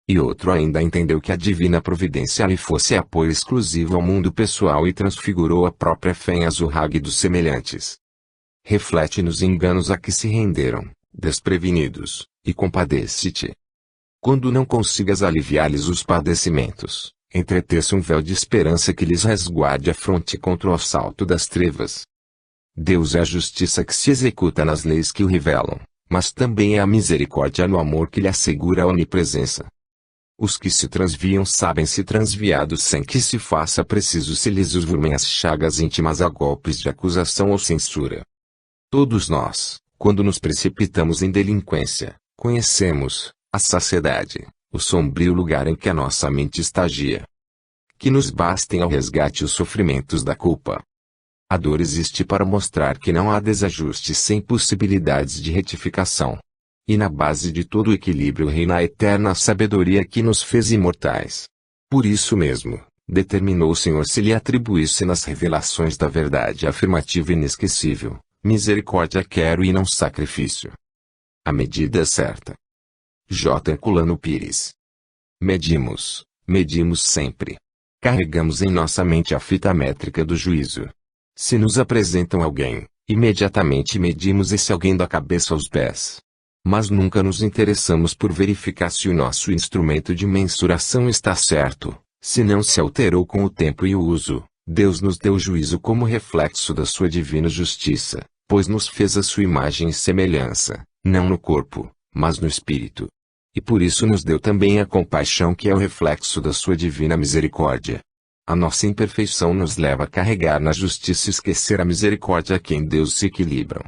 E outro ainda entendeu que a divina providência lhe fosse apoio exclusivo ao mundo pessoal e transfigurou a própria fé em azurrague dos semelhantes. Reflete nos enganos a que se renderam, desprevenidos, e compadece-te. Quando não consigas aliviar-lhes os padecimentos, entreteça um véu de esperança que lhes resguarde a fronte contra o assalto das trevas. Deus é a justiça que se executa nas leis que o revelam, mas também é a misericórdia no amor que lhe assegura a onipresença. Os que se transviam sabem-se transviados sem que se faça preciso se lhes urvurmem as chagas íntimas a golpes de acusação ou censura. Todos nós, quando nos precipitamos em delinquência, conhecemos, a saciedade, o sombrio lugar em que a nossa mente estagia. Que nos bastem ao resgate os sofrimentos da culpa. A dor existe para mostrar que não há desajuste sem possibilidades de retificação. E na base de todo o equilíbrio reina a eterna sabedoria que nos fez imortais. Por isso mesmo, determinou o Senhor se lhe atribuísse nas revelações da verdade afirmativa inesquecível: misericórdia quero e não sacrifício. A medida certa. J. Herculano Pires. Medimos sempre. Carregamos em nossa mente a fita métrica do juízo. Se nos apresentam alguém, imediatamente medimos esse alguém da cabeça aos pés. Mas nunca nos interessamos por verificar se o nosso instrumento de mensuração está certo, se não se alterou com o tempo e o uso. Deus nos deu juízo como reflexo da sua divina justiça, pois nos fez a sua imagem e semelhança, não no corpo, mas no espírito. E por isso nos deu também a compaixão que é o reflexo da sua divina misericórdia. A nossa imperfeição nos leva a carregar na justiça e esquecer a misericórdia a quem Deus se equilibram.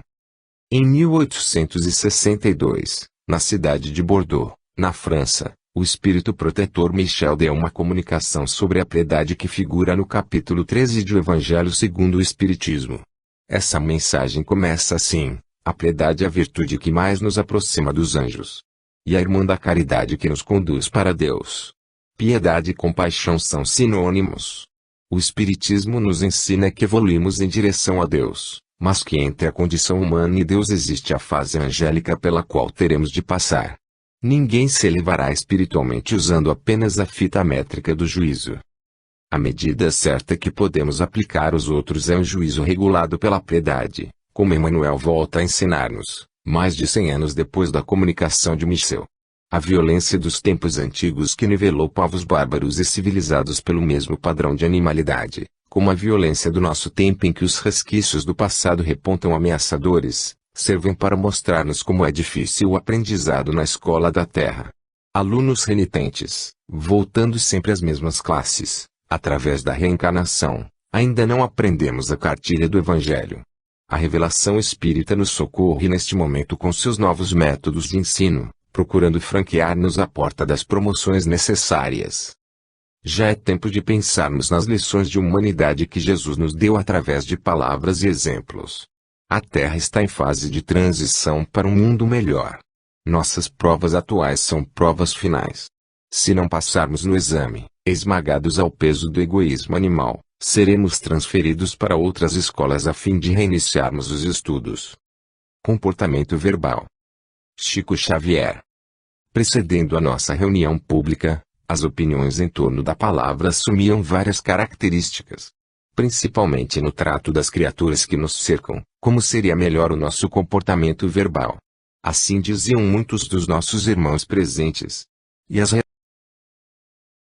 Em 1862, na cidade de Bordeaux, na França, o espírito protetor Michel deu uma comunicação sobre a piedade que figura no capítulo 13 do Evangelho segundo o Espiritismo. Essa mensagem começa assim: a piedade é a virtude que mais nos aproxima dos anjos. E a irmã da caridade que nos conduz para Deus. Piedade e compaixão são sinônimos. O Espiritismo nos ensina que evoluímos em direção a Deus, mas que entre a condição humana e Deus existe a fase angélica pela qual teremos de passar. Ninguém se elevará espiritualmente usando apenas a fita métrica do juízo. A medida certa que podemos aplicar aos outros é um juízo regulado pela piedade, como Emmanuel volta a ensinar-nos, mais de 100 anos depois da comunicação de Michel. A violência dos tempos antigos que nivelou povos bárbaros e civilizados pelo mesmo padrão de animalidade, como a violência do nosso tempo em que os resquícios do passado repontam ameaçadores, servem para mostrar-nos como é difícil o aprendizado na escola da terra. Alunos renitentes, voltando sempre às mesmas classes, através da reencarnação, ainda não aprendemos a cartilha do Evangelho. A revelação espírita nos socorre neste momento com seus novos métodos de ensino, procurando franquear-nos a porta das promoções necessárias. Já é tempo de pensarmos nas lições de humanidade que Jesus nos deu através de palavras e exemplos. A Terra está em fase de transição para um mundo melhor. Nossas provas atuais são provas finais. Se não passarmos no exame, esmagados ao peso do egoísmo animal, seremos transferidos para outras escolas a fim de reiniciarmos os estudos. Comportamento verbal. Chico Xavier. Precedendo a nossa reunião pública, as opiniões em torno da palavra assumiam várias características. Principalmente no trato das criaturas que nos cercam, como seria melhor o nosso comportamento verbal. Assim diziam muitos dos nossos irmãos presentes. E as